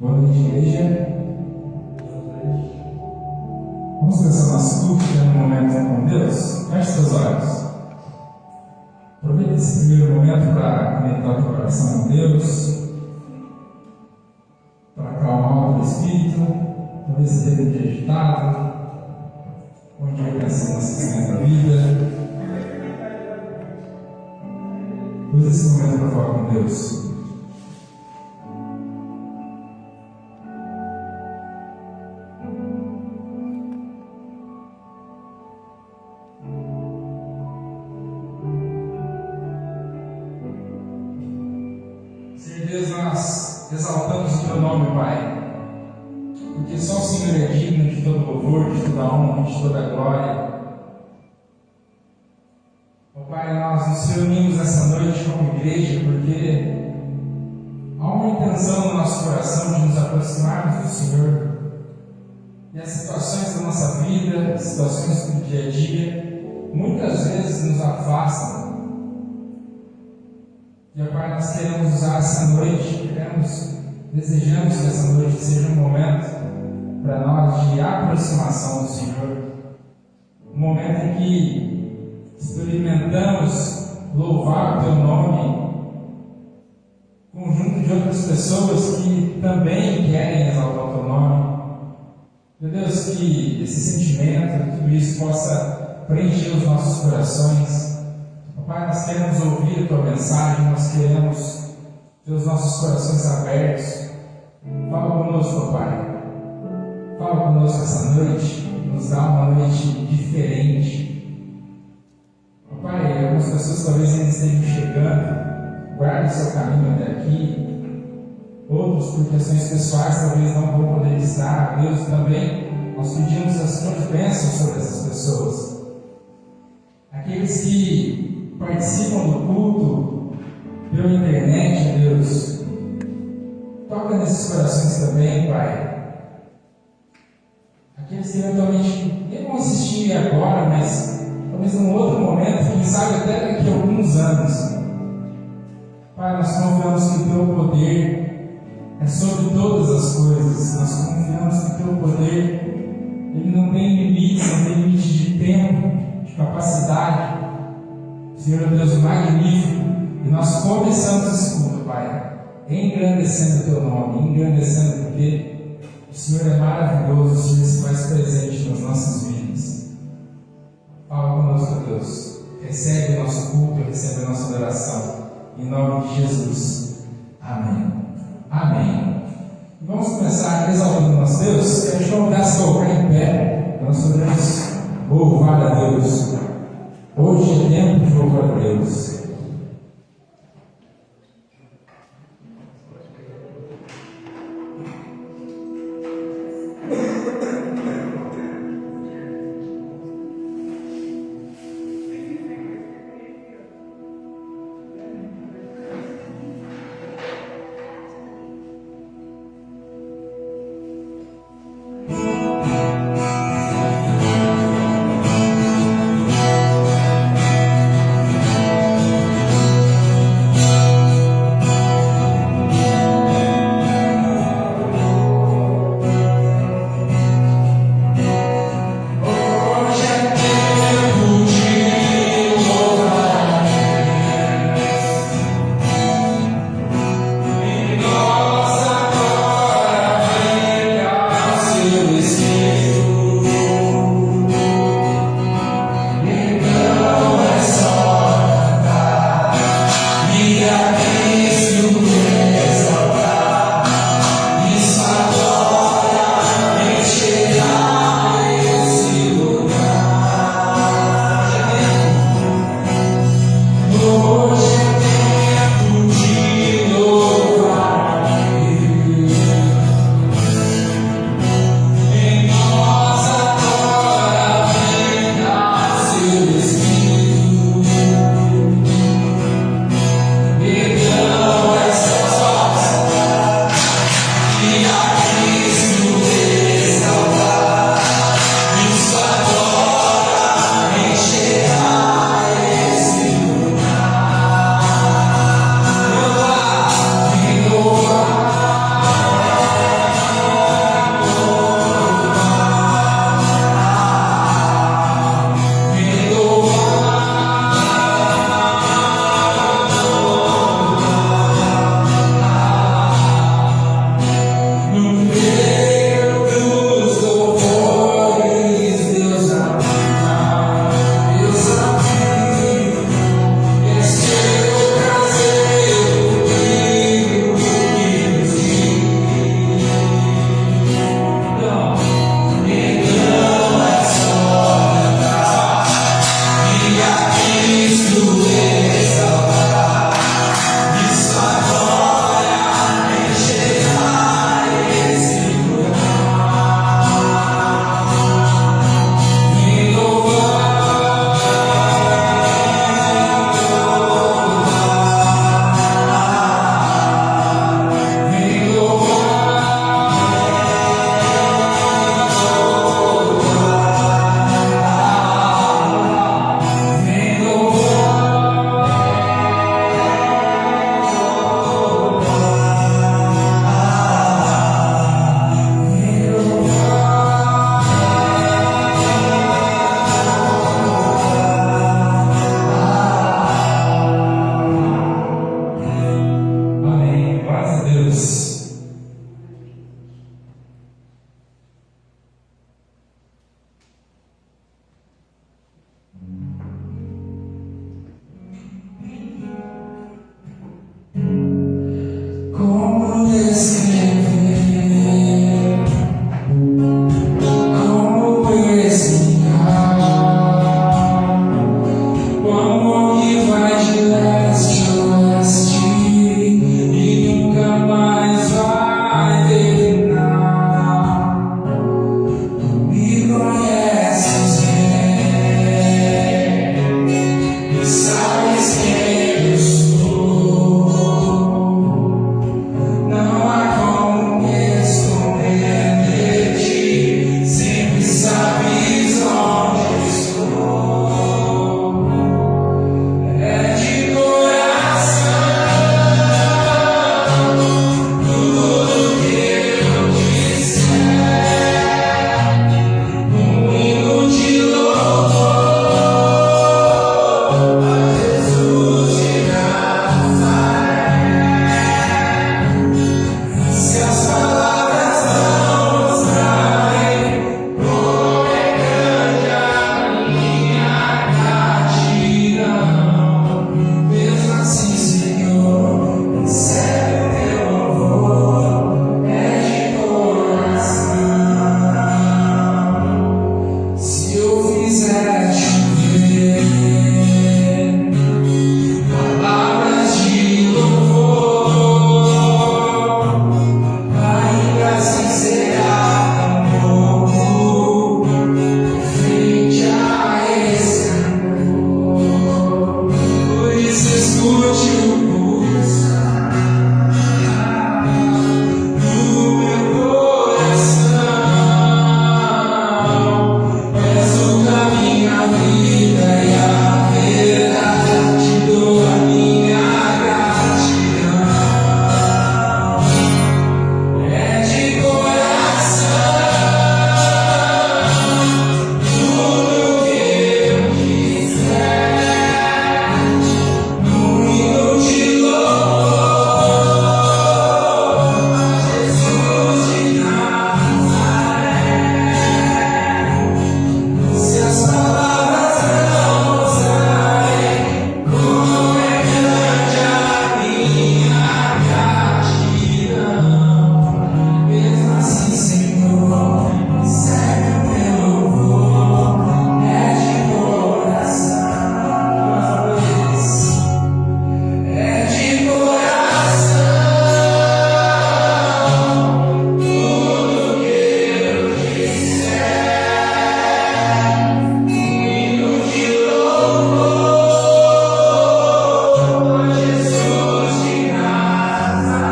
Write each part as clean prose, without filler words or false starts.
Boa noite, igreja. Vamos começar o nosso culto, tendo um momento com Deus. Feche seus olhos. Aproveite esse primeiro momento para conectar o teu coração com Deus, para acalmar o teu espírito. Talvez você esteja um dia agitado, um dia pensando nas questões da vida. Use esse momento para falar com Deus. Senhor Deus, nós exaltamos o teu nome, Pai, porque só o Senhor é digno de todo louvor, de toda honra, de toda glória. Ó Pai, nós nos reunimos essa noite como igreja porque há uma intenção no nosso coração de nos aproximarmos do Senhor. E as situações da nossa vida, as situações do dia a dia, muitas vezes nos afastam. E, ó Pai, nós queremos usar essa noite, desejamos que essa noite seja um momento para nós de aproximação do Senhor. Um momento em que experimentamos louvar o Teu nome, conjunto de outras pessoas que também querem exaltar o Teu nome. Meu Deus, que esse sentimento, tudo isso possa preencher os nossos corações. Pai, nós queremos ouvir a Tua mensagem, nós queremos ter os nossos corações abertos. Fala conosco, Pai. Fala conosco essa noite, nos dá uma noite diferente. Pai, algumas pessoas talvez ainda estejam chegando, guarde o seu caminho até aqui. Outros, por questões pessoais, talvez não vão poder estar. Deus, também, nós pedimos as Tuas bênçãos sobre essas pessoas. Aqueles que participam do culto pela internet, Deus, toca nesses corações também, Pai. Aqueles que eventualmente nem vão assistir agora, mas talvez num outro momento, quem sabe até daqui a alguns anos. Pai, nós confiamos que o Teu poder é sobre todas as coisas. Nós confiamos que o Teu poder ele não tem limites, não tem limite de tempo, de capacidade. Senhor Deus magnífico, e nós começamos esse culto, Pai, engrandecendo o Teu nome, engrandecendo porque o Senhor é maravilhoso, o Senhor se faz presente nas nossas vidas. Fala conosco, Deus, recebe o nosso culto, recebe a nossa adoração, em nome de Jesus. Amém. Amém. Vamos começar exaltando nosso Deus. Quero te convidar a se colocar em pé, para nós podermos louvar a Deus. Hoje é tempo de louvar a Deus. Como descrever? Como explicar? O amor que vai de leste a oeste e nunca mais vai terminar. Tu me conheces bem e sabes quem eu sou. Não há como me esconder de ti, sempre sabes onde estou. É de coração, tudo que eu disser, um hino de louvor a Jesus de Nazaré. Se as palavras não mostrarem como é grande a minha gratidão, mesmo assim, Senhor, recebe o teu louvor, é de coração. Se eu fizer chover palavras de louvor, ainda assim será tão pouco frente a esse amor. Por isso escute o pulsar do meu coração. És o caminho, a vida e a verdade. Te dou a minha gratidão. É de coração, tudo que eu quiser, um hino de louvor a Jesus de Nazaré. Se as palavras não mostrarem como é grande a minha gratidão, mesmo assim, Senhor, recebe o meu louvor, é de coração. É de coração, tudo que eu disser, um hino de louvor a Jesus de Nazaré.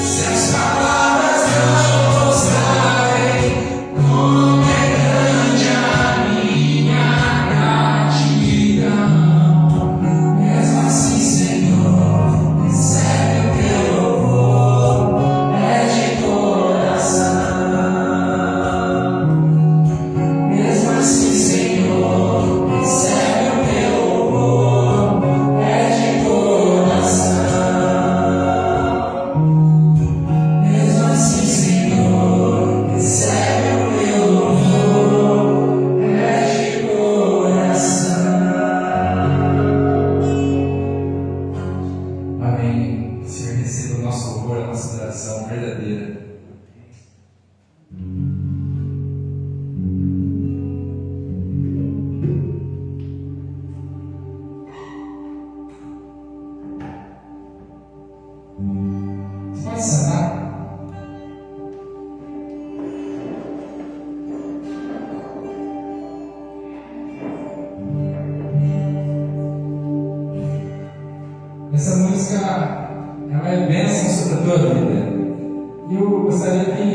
Se as palavras não mostrarem como é grande a minha gratidão, mesmo assim, Senhor, recebe o teu louvor, é de coração. Mesmo assim, Senhor, recebe o teu louvor, é de coração. Mesmo assim, Senhor, recebe o teu louvor, é de coração. Amém. Senhor, receba o nosso louvor, a nossa adoração verdadeira. Você pode sentar? Essa música ela é bênção sobre a tua vida. E eu gostaria que,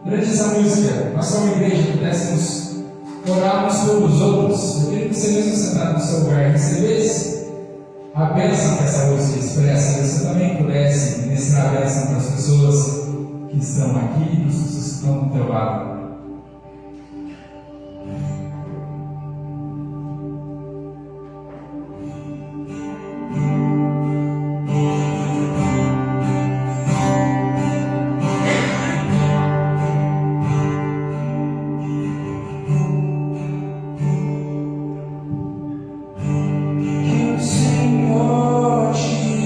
durante essa música, nós como igreja pudéssemos orar uns pelos outros. Eu queria que você mesmo sentado no seu lugar recebesse a bênção que essa música expressa, que você também pudesse ministrar a bênção para as pessoas que estão aqui e para as pessoas que estão do teu lado. Que o Senhor te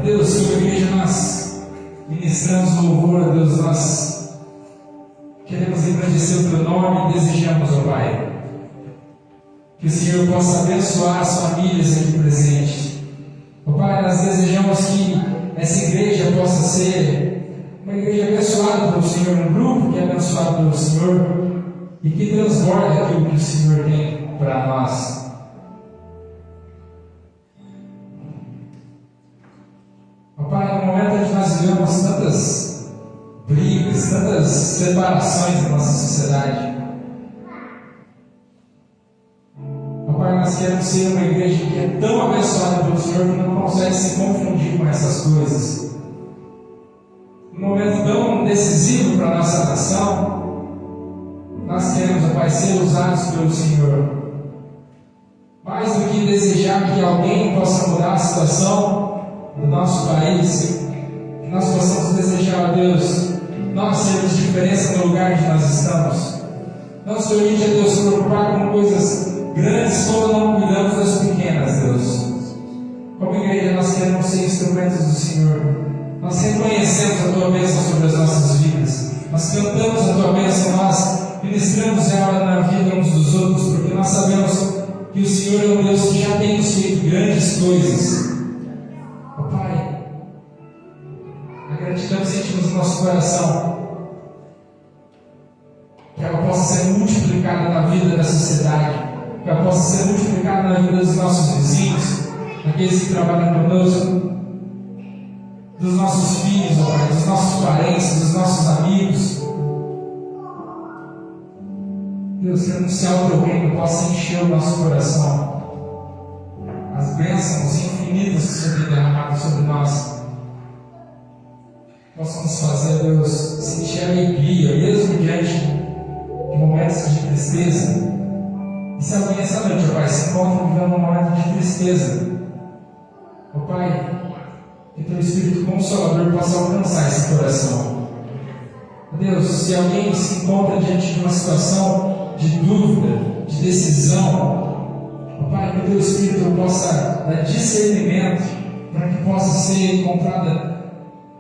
Deus, como igreja nós ministramos louvor, a Deus, nós queremos engrandecer o Teu nome e desejamos, ó Pai, que o Senhor possa abençoar as famílias aqui presentes. Ó Pai, nós desejamos que essa igreja possa ser uma igreja abençoada pelo Senhor, um grupo que é abençoado pelo Senhor e que transborde aquilo que o Senhor tem para nós. Ó Pai, no momento em que nós vivemos tantas brigas, tantas separações na nossa sociedade, ó Pai, nós queremos ser uma igreja que é tão abençoada pelo Senhor que não consegue se confundir com essas coisas. Num momento tão decisivo para a nossa nação, nós queremos, ó Pai, ser usados pelo Senhor. Mais do que desejar que alguém possa mudar a situação do nosso país, que nós possamos desejar, ó Deus, nós sermos diferença no lugar onde nós estamos. Não se origem, a Deus, preocupar com coisas grandes quando não cuidamos das pequenas, Deus. Como igreja, nós queremos ser instrumentos do Senhor. Nós reconhecemos a Tua bênção sobre as nossas vidas. Nós cantamos a Tua bênção, nós ministramos ela na vida uns dos outros, porque nós sabemos que o Senhor é um Deus que já tem nos feito grandes coisas. Ó Pai, a gratidão que sentimos no nosso coração, que ela possa ser multiplicada na vida da sociedade, que ela possa ser multiplicada na vida dos nossos vizinhos, daqueles que trabalham conosco, dos nossos filhos, ó Pai, dos nossos parentes, dos nossos amigos. Deus, que anunciar o Teu reino possa encher o nosso coração. As bênçãos infinitas que o Senhor tem derramado sobre nós possamos fazer, Deus, sentir alegria, mesmo diante de momentos de tristeza. E se alguém essa noite, ó Pai, se encontra vivendo um momento de tristeza, ó Pai, que Teu Espírito Consolador possa alcançar esse coração. Deus, se alguém se encontra diante de uma situação de dúvida, de decisão, ó Pai, que o Teu Espírito possa dar discernimento para que possa ser encontrada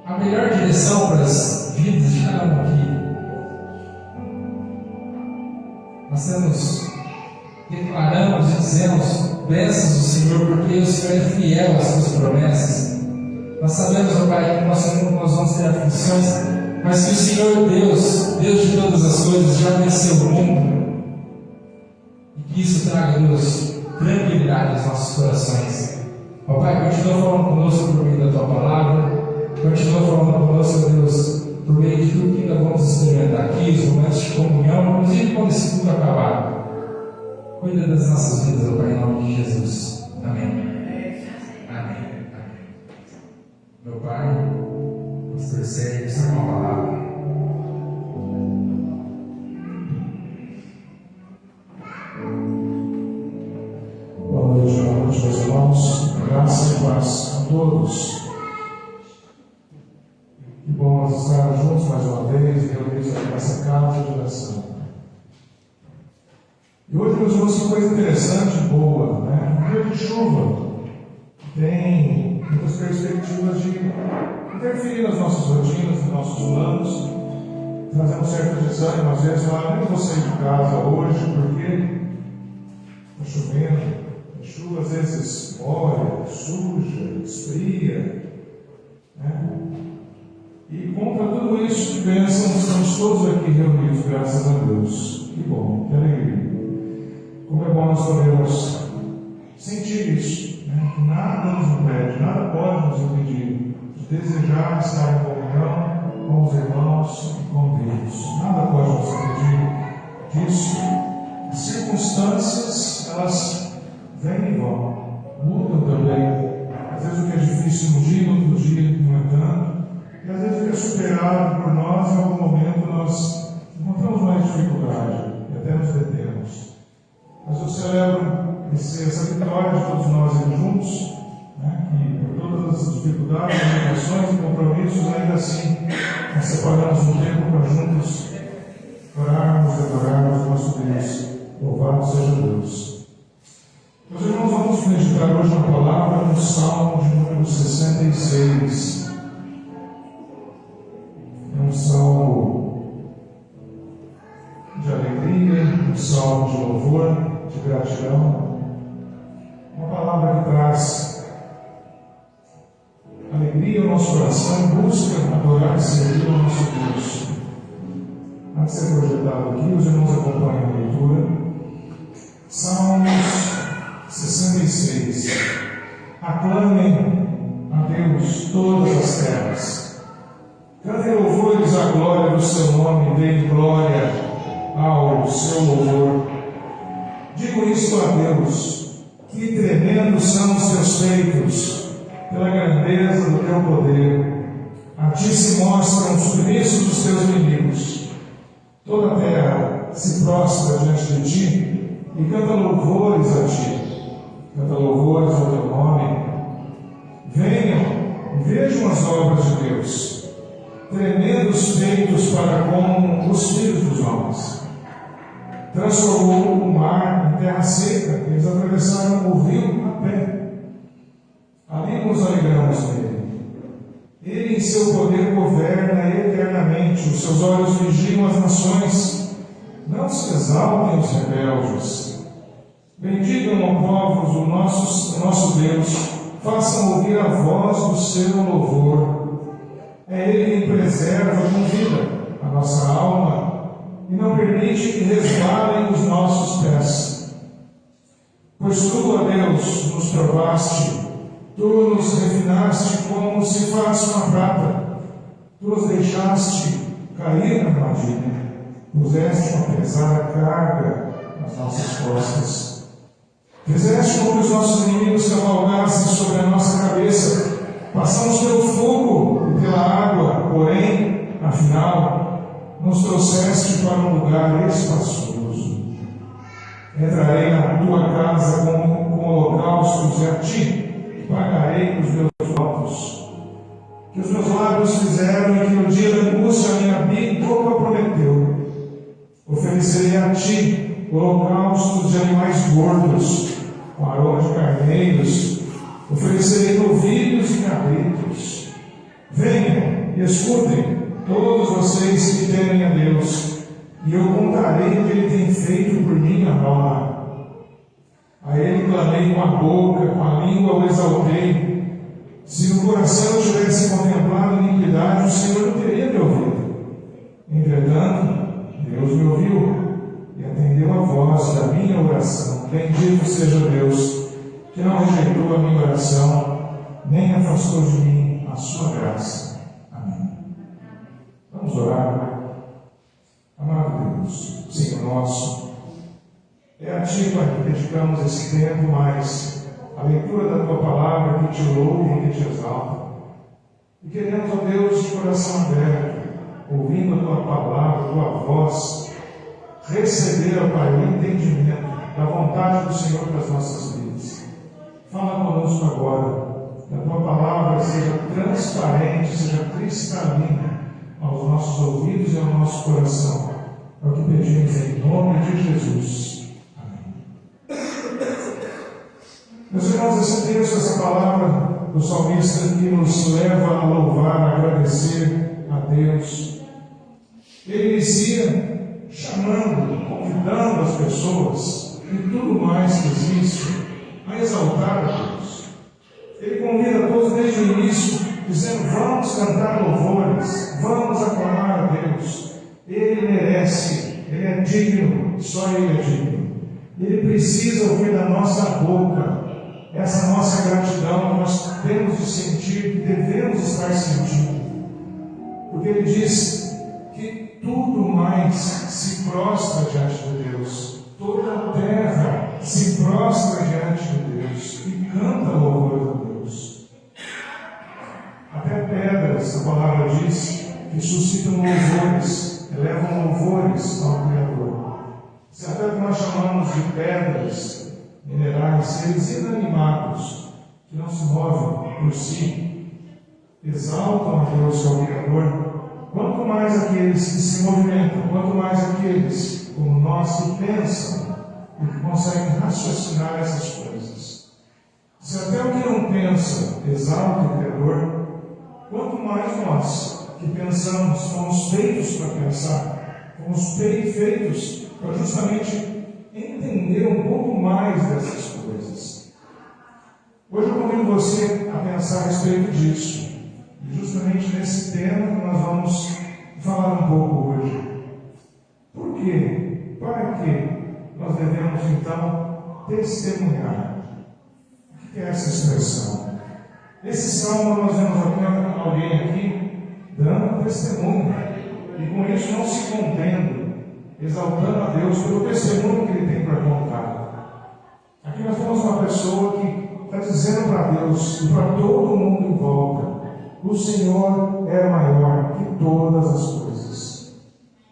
a melhor direção para as vidas de cada um aqui. Nós declaramos e dizemos bênçãos do Senhor, porque o Senhor é fiel às Suas promessas. Nós sabemos, ó Pai, que nós vamos ter aflições, mas que o Senhor Deus, Deus de todas as coisas, já venceu o mundo. E que isso traga, Deus, tranquilidade aos nossos corações. Ó Pai, continua falando conosco por meio da Tua palavra, continua falando conosco, Deus, por meio de tudo que ainda vamos experimentar aqui, os momentos de comunhão, inclusive quando esse tudo acabar. Cuida das nossas vidas, ó Pai, em nome de Jesus. Amém. Amém. Meu Pai, Pastor Sérgio, está com a palavra. Boa noite, meus irmãos. Graça e paz a todos. Que bom nós estarmos juntos mais uma vez, reunidos aqui nessa casa de oração. E hoje, meus irmãos, uma coisa interessante e boa, né? Um dia de chuva tem muitas perspectivas de interferir nas nossas rotinas, nos nossos planos. Trazemos certo desânimo, às vezes, nem vou sair de casa hoje porque está chovendo. A chuva às vezes molha, suja, esfria, né? E contra tudo isso que pensam, estamos todos aqui reunidos, graças a Deus. Que bom, que alegria. Como é bom nós podemos sentir isso, né? Que nada nos impede, nada pode nos impedir de desejar estar em comunhão com os irmãos e com Deus. Nada pode nos impedir disso. As circunstâncias, elas vêm e vão, mudam também. Às vezes o que é difícil no dia, no outro dia não é tanto. E às vezes o que é superado por nós, em algum momento nós encontramos mais dificuldade e até nos detemos. Mas eu celebro essa vitória de todos nós aqui juntos, né, que por todas as dificuldades, limitações e compromissos, ainda assim nós separamos um tempo para juntos orarmos e adorarmos o nosso Deus. Louvado seja Deus. Meus irmãos, vamos meditar hoje na palavra no Salmo de número 66. alegria o nosso coração, busca adorar e servir o nosso Deus. Antes de ser projetado aqui, os irmãos acompanham a leitura. Salmos 66. Aclamem a Deus todas as terras. Cantem louvores à glória do seu nome, deem glória ao seu louvor. Digo isto a Deus, que tremendos são os teus feitos, pela grandeza do teu poder. A ti se mostram os submissos dos teus inimigos. Toda a terra se prostra diante de ti e canta louvores a ti. Canta louvores ao teu nome. Venham e vejam as obras de Deus, tremendos feitos para com os filhos dos homens. Transformou o mar em terra seca, eles atravessaram o rio a pé. Ali nos alegramos nele. Ele em seu poder governa eternamente, os seus olhos vigiam as nações. Não se exaltem os rebeldes. Bendigam, ó povos, o nosso Deus, façam ouvir a voz do seu louvor. É Ele quem preserva com vida a nossa alma e não permite que resvalem os nossos pés. Pois tu, ó Deus, nos provaste, tu nos refinaste como se faz com a prata, tu nos deixaste cair na armadilha, puseste uma pesada carga nas nossas costas. Fizeste com que os nossos inimigos cavalgassem sobre a nossa cabeça. Passamos pelo fogo e pela água, porém, afinal, nos trouxeste para um lugar espaçoso. Entrarei na tua casa com holocaustos e a ti pagarei os meus votos. Que os meus lábios fizeram e que no dia da angústia a minha boca prometeu. Oferecerei a ti holocaustos de animais gordos, com aroma de carneiros, oferecerei novilhos e cabritos. Venham e escutem, todos vocês que temem a Deus, e eu contarei o que Ele tem feito por minha alma. A Ele clamei com a boca, com a língua o exaltei. Se no coração eu tivesse contemplado iniquidade, o Senhor não teria me ouvido. Entretanto, Deus me ouviu e atendeu a voz da minha oração. Bendito seja Deus, que não rejeitou a minha oração, nem afastou de mim a sua graça. Amém. Vamos orar. Amado Deus, Senhor nosso, é a Ti, Pai, que dedicamos esse tempo, mas a leitura da Tua palavra que Te louva e que Te exalta. E queremos, ó Deus, de coração aberto, ouvindo a Tua palavra, a Tua voz, receber, ó Pai, o entendimento da vontade do Senhor para as nossas vidas. Fala conosco agora, que a Tua palavra seja transparente, seja cristalina aos nossos ouvidos e ao nosso coração. É o que pedimos em nome de Jesus. Amém. Meus irmãos, esse texto, essa palavra do salmista que nos leva a louvar, a agradecer a Deus, ele inicia chamando, convidando as pessoas e tudo mais que existe a exaltar a Deus. Ele convida a todos desde o início, dizendo: vamos cantar louvores, vamos aclamar a Deus. Ele merece, Ele é digno, só Ele é digno. Ele precisa ouvir da nossa boca essa nossa gratidão que nós temos de sentir, devemos estar sentindo. Porque Ele diz que tudo mais se prostra diante de Deus. Toda a terra se prostra diante de Deus e canta louvor a Deus. Até pedras, a palavra diz, que suscitam louvores, elevam louvores ao Criador. Se até que nós chamamos de pedras, minerais, seres inanimados, que não se movem por si, exaltam a Deus, que é o Criador, quanto mais aqueles que se movimentam, quanto mais aqueles como nós que pensam e que conseguem raciocinar essas coisas. Se até o que não pensa exalta o Criador, quanto mais nós que pensamos fomos feitos para pensar, fomos feitos para justamente entender um pouco mais dessas coisas. Hoje eu convido você a pensar a respeito disso. E justamente nesse tema que nós vamos falar um pouco hoje. Por quê? Para que nós devemos então testemunhar? O que é essa expressão? Esse salmo nós vemos alguém aqui dando testemunho. E com isso não se contendo, exaltando a Deus pelo testemunho que ele tem para contar. Aqui nós temos uma pessoa que está dizendo para Deus e para todo mundo em volta: o Senhor é maior que todas as coisas.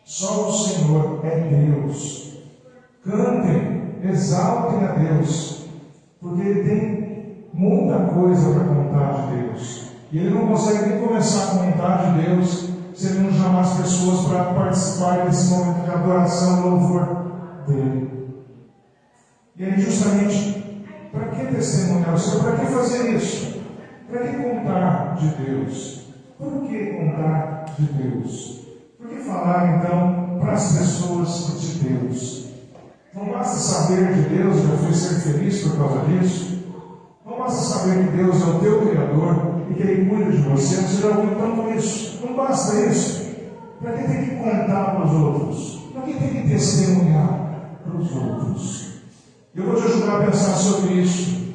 Só o Senhor é Deus. Cantem, exaltem a Deus, porque Ele tem muita coisa para contar de Deus. E Ele não consegue nem começar a contar de Deus se Ele não chamar as pessoas para participar desse momento de adoração e louvor dEle. E aí, justamente, para que testemunhar o Senhor? Para que fazer isso? Para que contar de Deus? Por que contar de Deus? Por que falar, então, para as pessoas de Deus? Não basta saber de Deus, já fui ser feliz por causa disso. Não basta saber que Deus é o teu Criador e que Ele cuida de você. Você já ouviu tanto isso. Não basta isso. Para que tem que contar para os outros? Para que tem que testemunhar para os outros? Eu vou te ajudar a pensar sobre isso.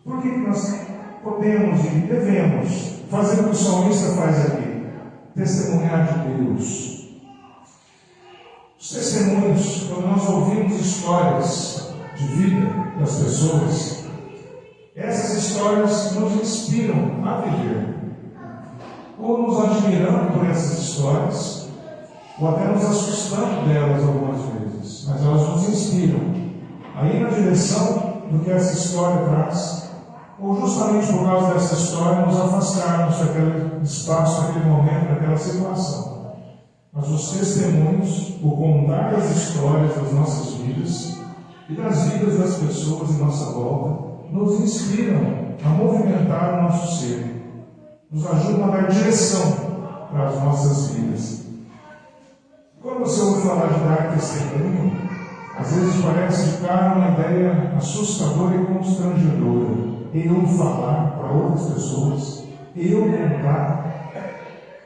Por que nós podemos e devemos fazer o que o salmista faz aqui? Testemunhar de Deus. Os testemunhos, quando nós ouvimos histórias de vida das pessoas, essas histórias nos inspiram a viver. Ou nos admirando por essas histórias, ou até nos assustando delas algumas vezes. Mas elas nos inspiram a ir na direção do que essa história traz, ou justamente por causa dessa história nos afastarmos daquele espaço, daquele momento, daquela situação. Mas os testemunhos, o contar das histórias das nossas vidas e das vidas das pessoas em nossa volta, nos inspiram a movimentar o nosso ser, nos ajudam a dar direção para as nossas vidas. Quando você ouve falar de dar testemunho, às vezes parece de cara uma ideia assustadora e constrangedora. Eu falar para outras pessoas, eu contar.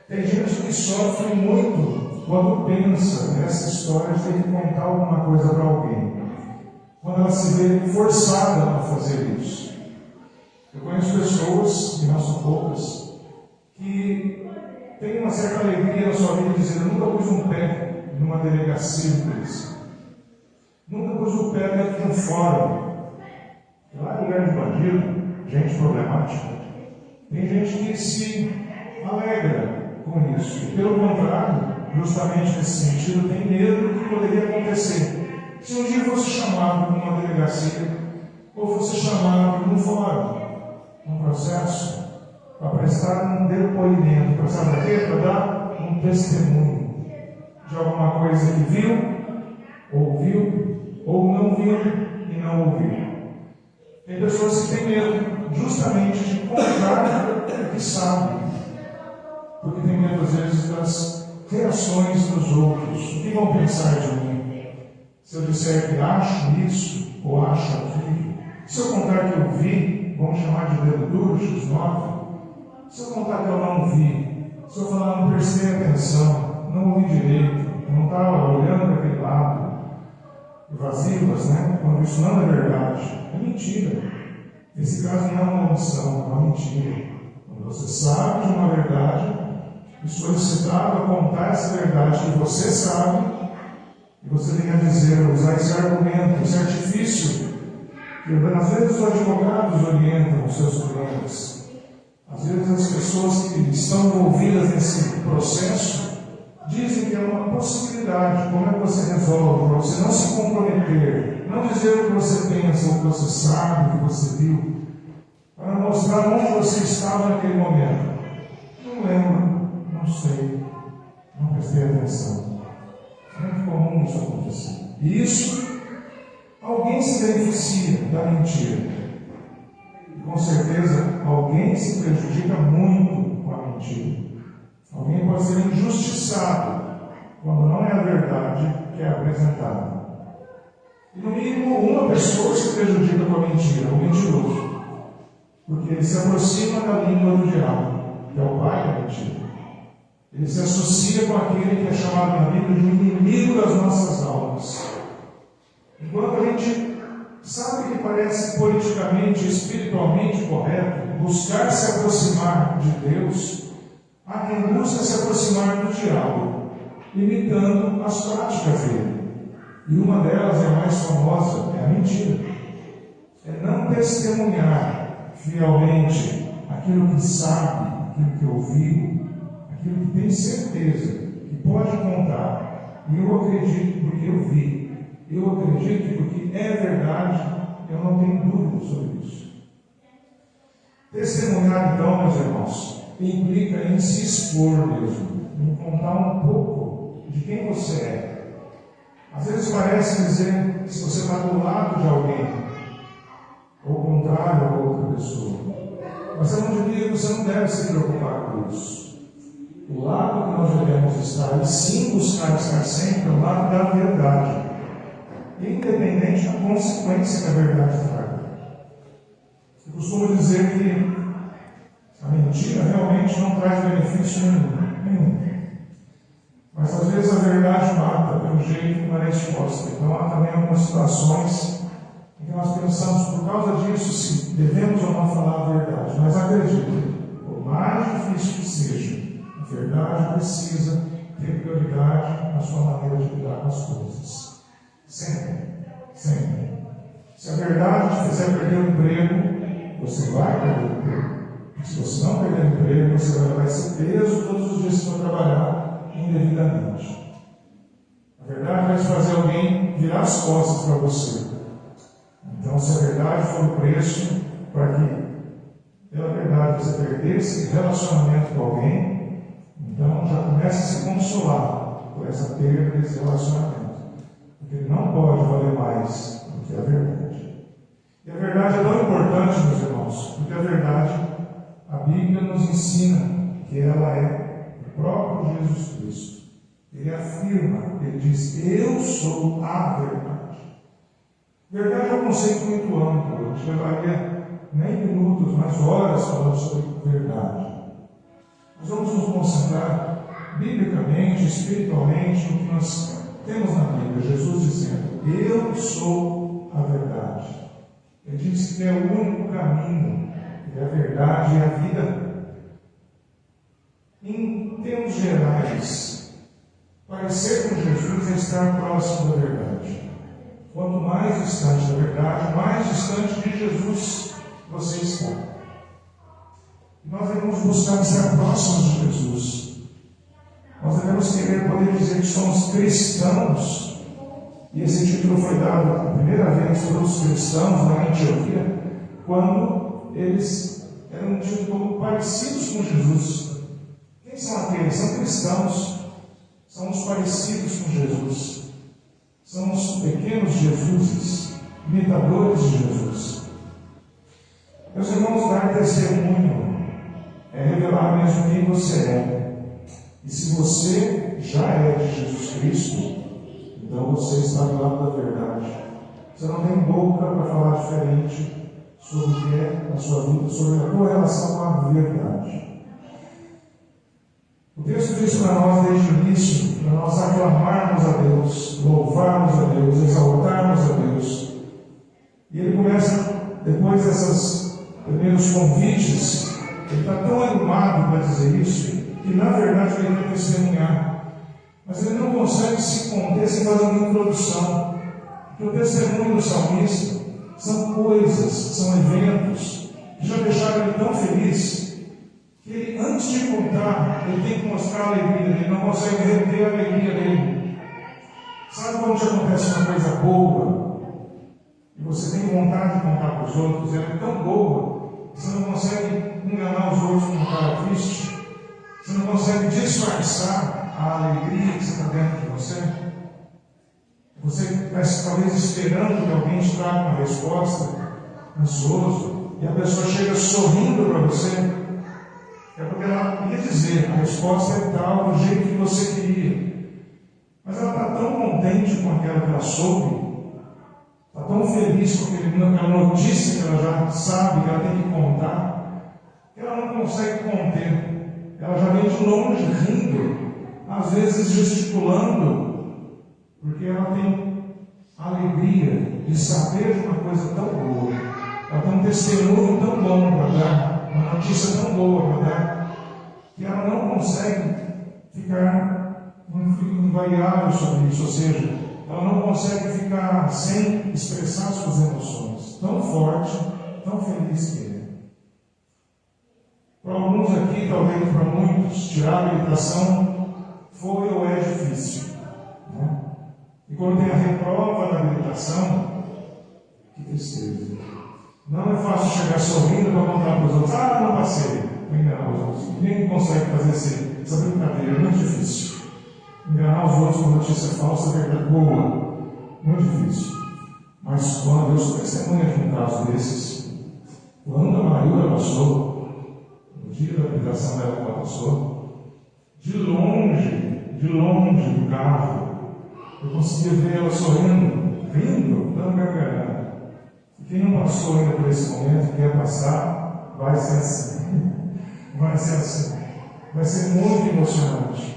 Tem gente que sofre muito quando pensa nessa história de ter que contar alguma coisa para alguém. Quando ela se vê forçada a fazer isso. Eu conheço pessoas, e não são poucas, que têm uma certa alegria na sua vida dizendo: eu nunca pus um pé numa delegacia de polícia. Nunca pus o pé dentro de um fórum. Lá é lugar de bandido, gente problemática. Tem gente que se alegra com isso. E pelo contrário, justamente nesse sentido, tem medo do que poderia acontecer. Se um dia fosse chamado para uma delegacia, ou fosse chamado para um fórum, um processo, para prestar um depoimento, para saber o quê? Para dar um testemunho de alguma coisa que viu, ouviu, ou não viu e não ouviu. Tem pessoas que têm medo justamente de contar o que sabem, porque tem medo às vezes das reações dos outros. O que vão pensar de mim? Se eu disser que acho isso ou acho aquilo? Se eu contar que eu vi, vão chamar de dedo duro, X9? Se eu contar que eu não vi, se eu falar não prestei atenção, não ouvi direito, eu não estava olhando para aquele lado, evasivas, né? Quando isso não é verdade, é mentira. Esse caso não é uma omissão, é uma mentira. Quando você sabe de uma verdade e solicitado a contar essa verdade que você sabe, e você vem a dizer, usar esse argumento, esse artifício, que às vezes os advogados orientam os seus clientes, às vezes as pessoas que estão envolvidas nesse processo dizem que é uma possibilidade. Como é que você resolve? Para você não se comprometer, não dizer o que você pensa, o que você sabe, o que você viu, para mostrar onde você estava naquele momento. Não lembro, não sei, não prestei atenção. É muito comum isso acontecer. E isso, alguém se beneficia da mentira. E com certeza, alguém se prejudica muito com a mentira. Alguém pode ser injustiçado quando não é a verdade que é apresentada. E no mínimo, uma pessoa se prejudica com a mentira, o mentiroso. Porque ele se aproxima da língua do diabo. que é o pai da mentira. Ele se associa com aquele que é chamado na Bíblia de um inimigo das nossas almas. Enquanto a gente sabe que parece politicamente e espiritualmente correto buscar se aproximar de Deus, há quem busca se aproximar do diabo, imitando as práticas dele. E uma delas, é a mais famosa, é a mentira. É não testemunhar fielmente aquilo que sabe, aquilo que ouviu, aquilo que tem certeza, que pode contar. E eu acredito porque eu vi. Eu acredito porque é verdade, eu não tenho dúvida sobre isso. Testemunhar, então, meus irmãos, implica em se expor mesmo, em contar um pouco de quem você é. Às vezes parece dizer que se você está do lado de alguém, ou ao contrário a outra pessoa, mas eu não diria que você não deve se preocupar com isso. O lado que nós devemos estar, e sim buscar estar sempre, é o lado da verdade, independente da consequência que a verdade traga. Eu costumo dizer que a mentira realmente não traz benefício nenhum. Mas às vezes a verdade mata pelo jeito que não é exposta. Então há também algumas situações em que nós pensamos por causa disso se devemos ou não falar a verdade. Mas acredite, por mais difícil que seja, a verdade precisa ter prioridade na sua maneira de lidar com as coisas. Sempre. Se a verdade te fizer perder o emprego, você vai perder o emprego. Se você não perder o emprego, você vai levar esse peso todos os dias que for trabalhar indevidamente. A verdade vai fazer alguém virar as costas para você. Então, se a verdade for o preço para que, pela verdade, você perder esse relacionamento com alguém, então já começa a se consolar por essa perda desse relacionamento. Porque ele não pode valer mais do que a verdade. E a verdade é tão importante, meus irmãos, porque a verdade, a Bíblia nos ensina que ela é o próprio Jesus Cristo. Ele afirma, ele diz, eu sou a verdade. Verdade é um conceito muito amplo, eu te levaria nem minutos, mas horas falando sobre verdade. Nós vamos nos concentrar biblicamente, espiritualmente, no que nós temos na Bíblia, Jesus dizendo, eu sou a verdade. Ele diz que é o único caminho, que é a verdade e a vida. Em termos gerais, parecer com Jesus é estar próximo da verdade. Quanto mais distante da verdade, mais distante de Jesus você está. Nós devemos buscar estar próximos de Jesus. Nós devemos querer poder dizer que somos cristãos. E esse título foi dado a primeira vez para os cristãos na Antioquia, quando eles eram tidos como parecidos com Jesus. Quem são aqueles? São cristãos. São os parecidos com Jesus. São os pequenos Jesuses, imitadores de Jesus. Meus irmãos, dar testemunho é revelar mesmo quem você é. E se você já é de Jesus Cristo, então você está do lado da verdade. Você não tem boca para falar diferente sobre o que é a sua vida, sobre a tua relação com a verdade. O texto diz para nós desde o início, para nós aclamarmos a Deus, louvarmos a Deus, exaltarmos a Deus. E ele começa, depois desses primeiros convites, ele está tão animado para dizer isso, que na verdade ele quer testemunhar. Mas ele não consegue se conter sem fazer uma introdução. Porque o testemunho do salmista são coisas, são eventos, que já deixaram ele tão feliz, que ele, antes de contar, ele tem que mostrar a alegria dele, ele não consegue reter a alegria dele. Sabe quando te acontece uma coisa boa, e você tem vontade de contar para os outros, ela é tão boa, que você não consegue enganar os outros com um cara triste, você não consegue disfarçar a alegria que você está dentro de você. Você está talvez esperando que alguém te traga uma resposta, ansioso, e a pessoa chega sorrindo para você. É porque ela ia dizer, a resposta é tal, do jeito que você queria. Mas ela está tão contente com aquela que ela soube, está tão feliz com aquela notícia que ela já sabe, que ela tem que contar, que ela não consegue conter. ela já vem de longe rindo, às vezes gesticulando, porque ela tem alegria de saber de uma coisa tão boa. Ela tem um testemunho tão bom para dar, uma notícia tão boa para dar, que ela não consegue ficar invariável sobre isso, ou seja, ela não consegue ficar sem expressar suas emoções, tão forte, tão feliz que é. Para alguns aqui, talvez para muitos, tirar a habilitação foi ou é difícil, né? E quando tem a reprova da habilitação, que tristeza. Não é fácil chegar sorrindo para contar para os outros: ah, não passei. Enganar os outros. Ninguém consegue fazer essa brincadeira, é muito difícil. Enganar os outros com notícia falsa, verdade boa, muito difícil. Mas quando eu sou testemunha de um caso desses, quando a Marília passou, no dia da habilitação dela, ela passou, de longe do carro, eu conseguia ver ela sorrindo, rindo, dando gargalhada. E quem não passou ainda por esse momento, quer passar, vai ser assim. Vai ser assim. Vai ser muito emocionante.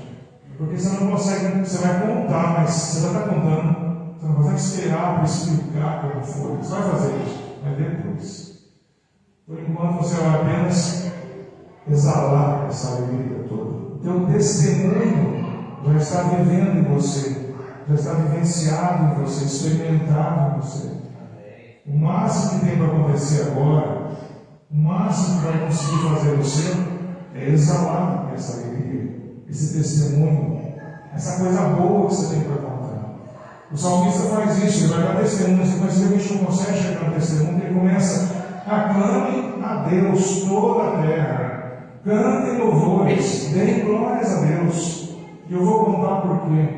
Porque você não consegue, você vai contar, mas você já está contando, você não consegue esperar para explicar como foi. Você vai fazer isso, mas depois. Por enquanto você vai apenas exalar essa alegria toda. O teu testemunho já está vivendo em você, já está vivenciado em você, experimentado em você. O máximo que tem para acontecer agora, o máximo que vai conseguir fazer você é exalar essa alegria, esse testemunho, essa coisa boa que você tem para contar. O salmista faz isso, ele vai dar testemunho, mas se a gente não consegue chegar no testemunho, ele começa: aclame a Deus toda a terra, cantem louvores, deem glórias a Deus. E eu vou contar por quê.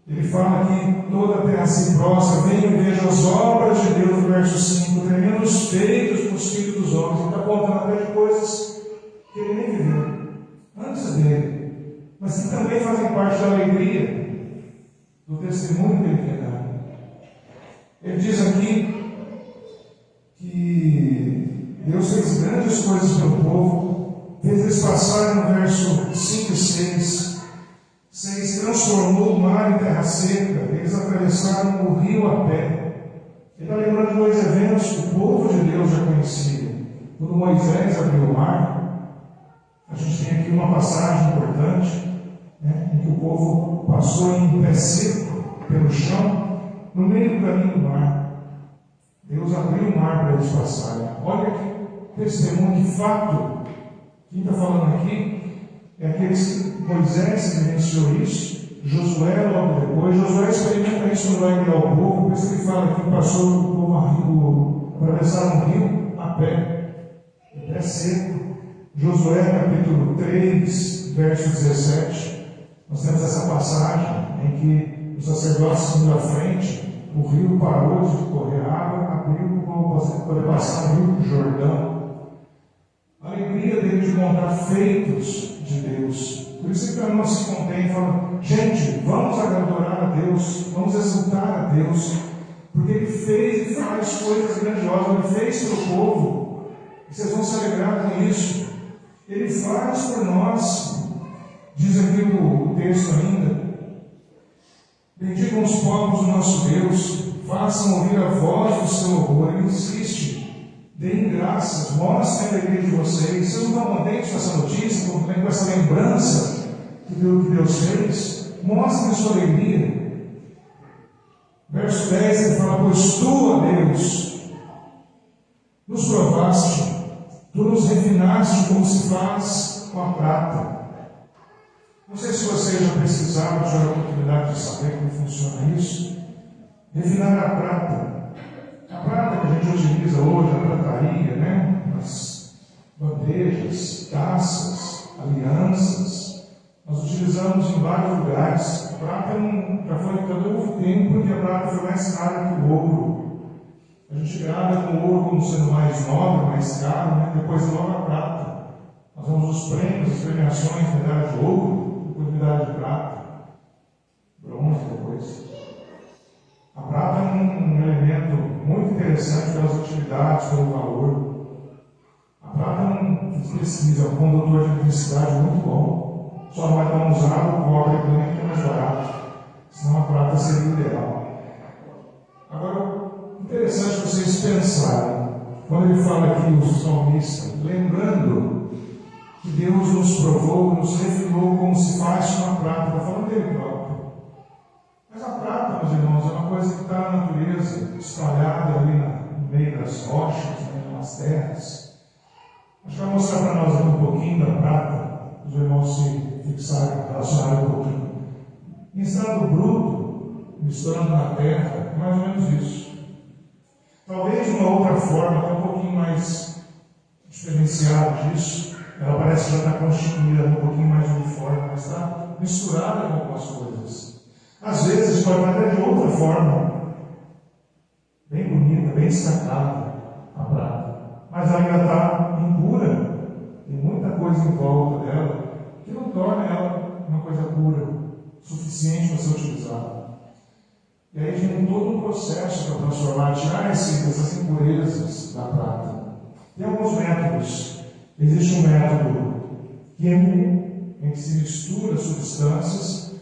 Ele fala que toda a terra se prostra, venham e vejam as obras de Deus, no verso 5, tremendos feitos nos filhos dos homens. Ele está contando até de coisas que ele nem viveu antes dele, mas que também fazem parte da alegria, do testemunho que ele quer dar. Ele diz aqui que Deus fez grandes coisas pelo povo, fez eles passarem no verso 5 e 6. 6, transformou o mar em terra seca, eles atravessaram o rio a pé. Ele está lembrando de dois eventos que o povo de Deus já conhecia. Quando Moisés abriu o mar, a gente tem aqui uma passagem importante, né, em que o povo passou em pé seco pelo chão, no meio do caminho do mar. Deus abriu o mar para eles passarem. Olha que testemunho, que fato. Quem está falando aqui é aqueles que Moisés vivenciou isso, Josué logo depois. Josué experimenta isso no vai guiar o povo, por isso ele fala que passou o povo atravessaram o rio a pé seco. Josué capítulo 3, verso 17, nós temos essa passagem em que os sacerdotes indo à frente, o rio parou de correr água, abriu para poder passar o rio Jordão. A alegria dele de contar feitos de Deus. Por isso que ele não se contém e fala: gente, vamos adorar a Deus, vamos exultar a Deus, porque Ele fez e faz coisas grandiosas. Ele fez para o povo, e vocês vão se alegrar com isso. Ele faz por nós. Diz aqui o texto ainda: bendigam os povos do nosso Deus, façam ouvir a voz do seu louvor. Ele insiste: deem graças, mostrem a alegria de vocês. Vocês não estão contentes com essa notícia, com essa lembrança que Deus fez? Mostrem a sua alegria. Verso 10, ele fala: pois tu, ó Deus, nos provaste, tu nos refinaste como se faz com a prata. Não sei se vocês já precisaram, tiveram a oportunidade de saber como funciona isso. Refinar a prata. A prata que a gente utiliza hoje, a prataria, né? As bandejas, taças, alianças, nós utilizamos em vários lugares. A prata já foi todo o tempo que a prata foi mais cara que o ouro. A gente grava com o ouro como sendo mais nobre, mais caro, né? Depois logo a prata. Nós vamos os prêmios, as premiações, medalha de ouro, depois medalha de prata, bronze depois. A prata é um elemento muito interessante pelas utilidades, pelo valor. A prata, pesquisa, é um condutor de eletricidade muito bom, só não é tão usado o cobre também, que é mais barato, senão a prata seria o ideal. Agora, interessante vocês pensarem, quando ele fala aqui, o salmista, lembrando que Deus nos provou, nos revelou como se faz com a prata, está falando dele próprio. Mas a prata, meus irmãos, é uma coisa que está na natureza, espalhada ali no meio das rochas, nas terras. Acho que vai mostrar para nós aqui um pouquinho da prata, os irmãos se fixarem, relacionarem um pouquinho. Em estado bruto, misturando na terra, é mais ou menos isso. Talvez de uma outra forma, até um pouquinho mais diferenciada disso, ela parece que já está constituída um pouquinho mais uniforme, mas está misturada com algumas coisas. Às vezes pode até de outra forma, bem bonita, bem destacada, a prata, mas ela ainda está impura, tem muita coisa em volta dela que não torna ela uma coisa pura, suficiente para ser utilizada. E aí vem todo um processo para transformar, tirar essas impurezas da prata. Tem alguns métodos. Existe um método químico em que se mistura substâncias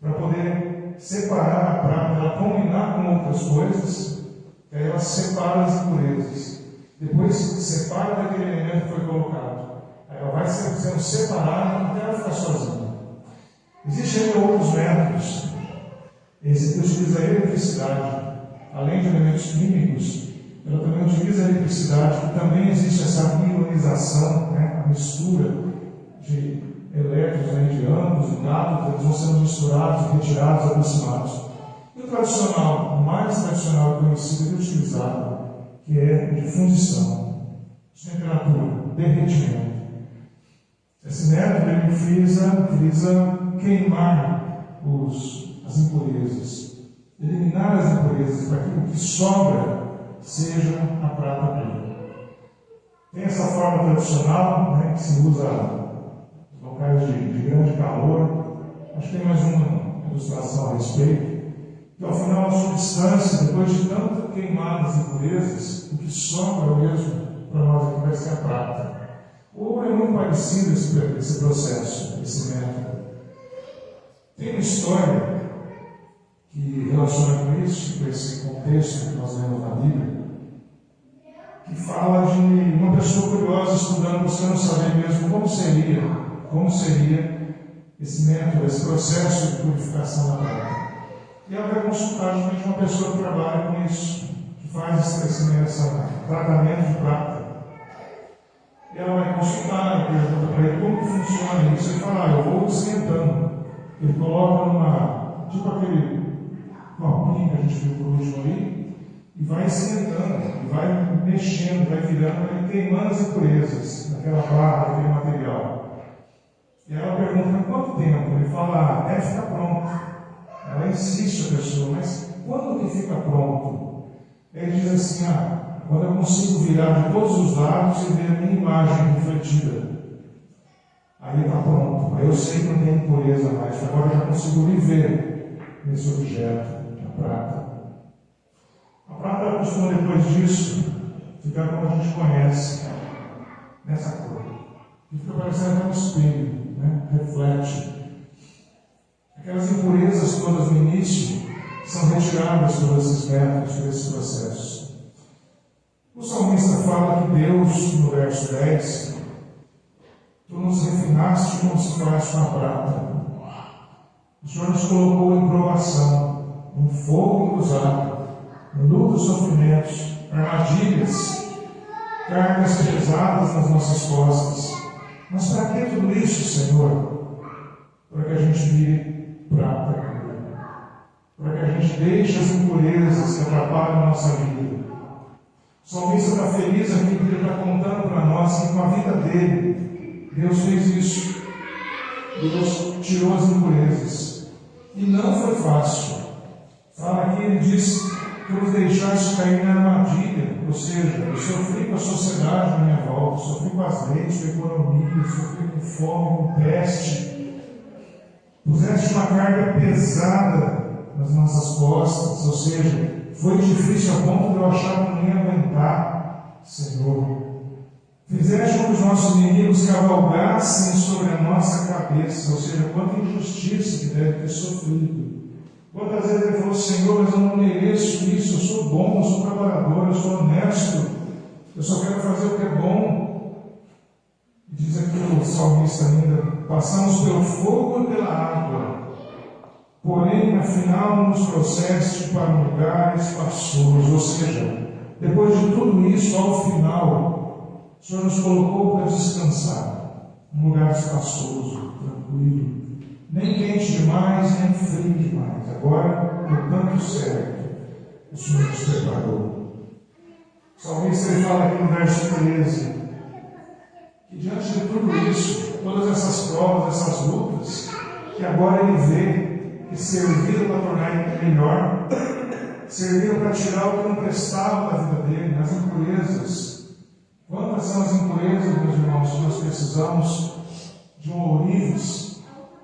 para poder separar a prata, ela combinar com outras coisas, que aí ela separa as impurezas. Depois separa daquele elemento que foi colocado. Aí ela vai sendo separada até ela ficar sozinha. Existem ainda outros métodos. Esse utiliza a eletricidade. Além de elementos químicos, ela também utiliza a eletricidade, que também existe essa ionização, a mistura de elétrons de ambos, e átomos, eles vão sendo misturados, retirados, aproximados. E o tradicional, o mais tradicional conhecido e utilizado, que é de fundição, de temperatura, derretimento. Esse método ele frisa queimar as impurezas, eliminar as impurezas, para que o que sobra seja a prata pura. Tem essa forma tradicional, que se usa em locais de grande calor. Acho que tem mais uma ilustração a respeito. Que ao final a substância, depois de tanto queimar as impurezas, o que sobra mesmo para nós aqui vai ser a prata. O ouro é muito parecido esse processo, esse método. Tem uma história que relaciona com isso, com esse contexto que nós lemos na Bíblia, que fala de uma pessoa curiosa estudando, buscando saber mesmo como seria esse método, esse processo de purificação da prata. E ela vai consultar justamente uma pessoa que trabalha com isso, que faz esse tratamento de prata. E ela vai consultar, pergunta para ele como que funciona isso. Ele fala, eu vou esquentando. Ele coloca tipo aquele copinho que a gente viu por último ali, e vai esquentando, e vai mexendo, vai virando, vai queimando as impurezas daquela barra, daquele material. E ela pergunta, quanto tempo? Ele fala, deve ficar pronto. Ela insiste a pessoa, mas quando que fica pronto? Ele diz assim, quando eu consigo virar de todos os lados e ver a minha imagem refletida. Aí está pronto. Aí eu sei que não tem impureza mais. Agora eu já consigo me ver nesse objeto, a prata. A prata costuma, depois disso, ficar como a gente conhece, nessa cor. E fica parecendo até um espelho, reflete. Aquelas impurezas todas no início são retiradas por esses métodos, por esse processo. O salmista fala que Deus, no verso 10, tu nos refinaste como se faz com a prata. O Senhor nos colocou em provação, em fogo cruzado, em lutas, sofrimentos, armadilhas, cargas pesadas nas nossas costas. Mas para que tudo isso, Senhor? Para que a gente vire prata pura. Para que a gente deixe as impurezas que atrapalham a nossa vida. O salmista está feliz aqui porque ele está contando para nós que com a vida dele, Deus fez isso. Deus tirou as impurezas. E não foi fácil. Fala aqui, ele diz que eu os deixasse cair na armadilha. Ou seja, eu sofri com a sociedade na minha volta, sofri com as leis, com a economia, sofri com fome, com peste. Puseste uma carga pesada nas nossas costas, ou seja, foi difícil a ponto de eu achar que não ia aguentar, Senhor. Fizeste com que os nossos inimigos cavalgassem sobre a nossa cabeça, ou seja, quanta injustiça que deve ter sofrido. Quantas vezes ele falou: Senhor, mas eu não mereço isso, eu sou bom, eu sou trabalhador, eu sou honesto, eu só quero fazer o que é bom. E diz aqui o salmista ainda: passamos pelo fogo e pela água, porém, afinal, nos trouxeste para um lugar espaçoso. Ou seja, depois de tudo isso, ao final, o Senhor nos colocou para descansar, um lugar espaçoso, tranquilo, nem quente demais, nem frio demais. Agora, no tanto certo, o Senhor nos preparou. O salmista ele fala aqui no verso 13, que diante de tudo isso, todas essas provas, essas lutas, que agora ele vê que serviram para tornar ele melhor, serviram para tirar o que não prestava da vida dele, as impurezas. Quantas são as impurezas, meus irmãos, que nós precisamos de um ourives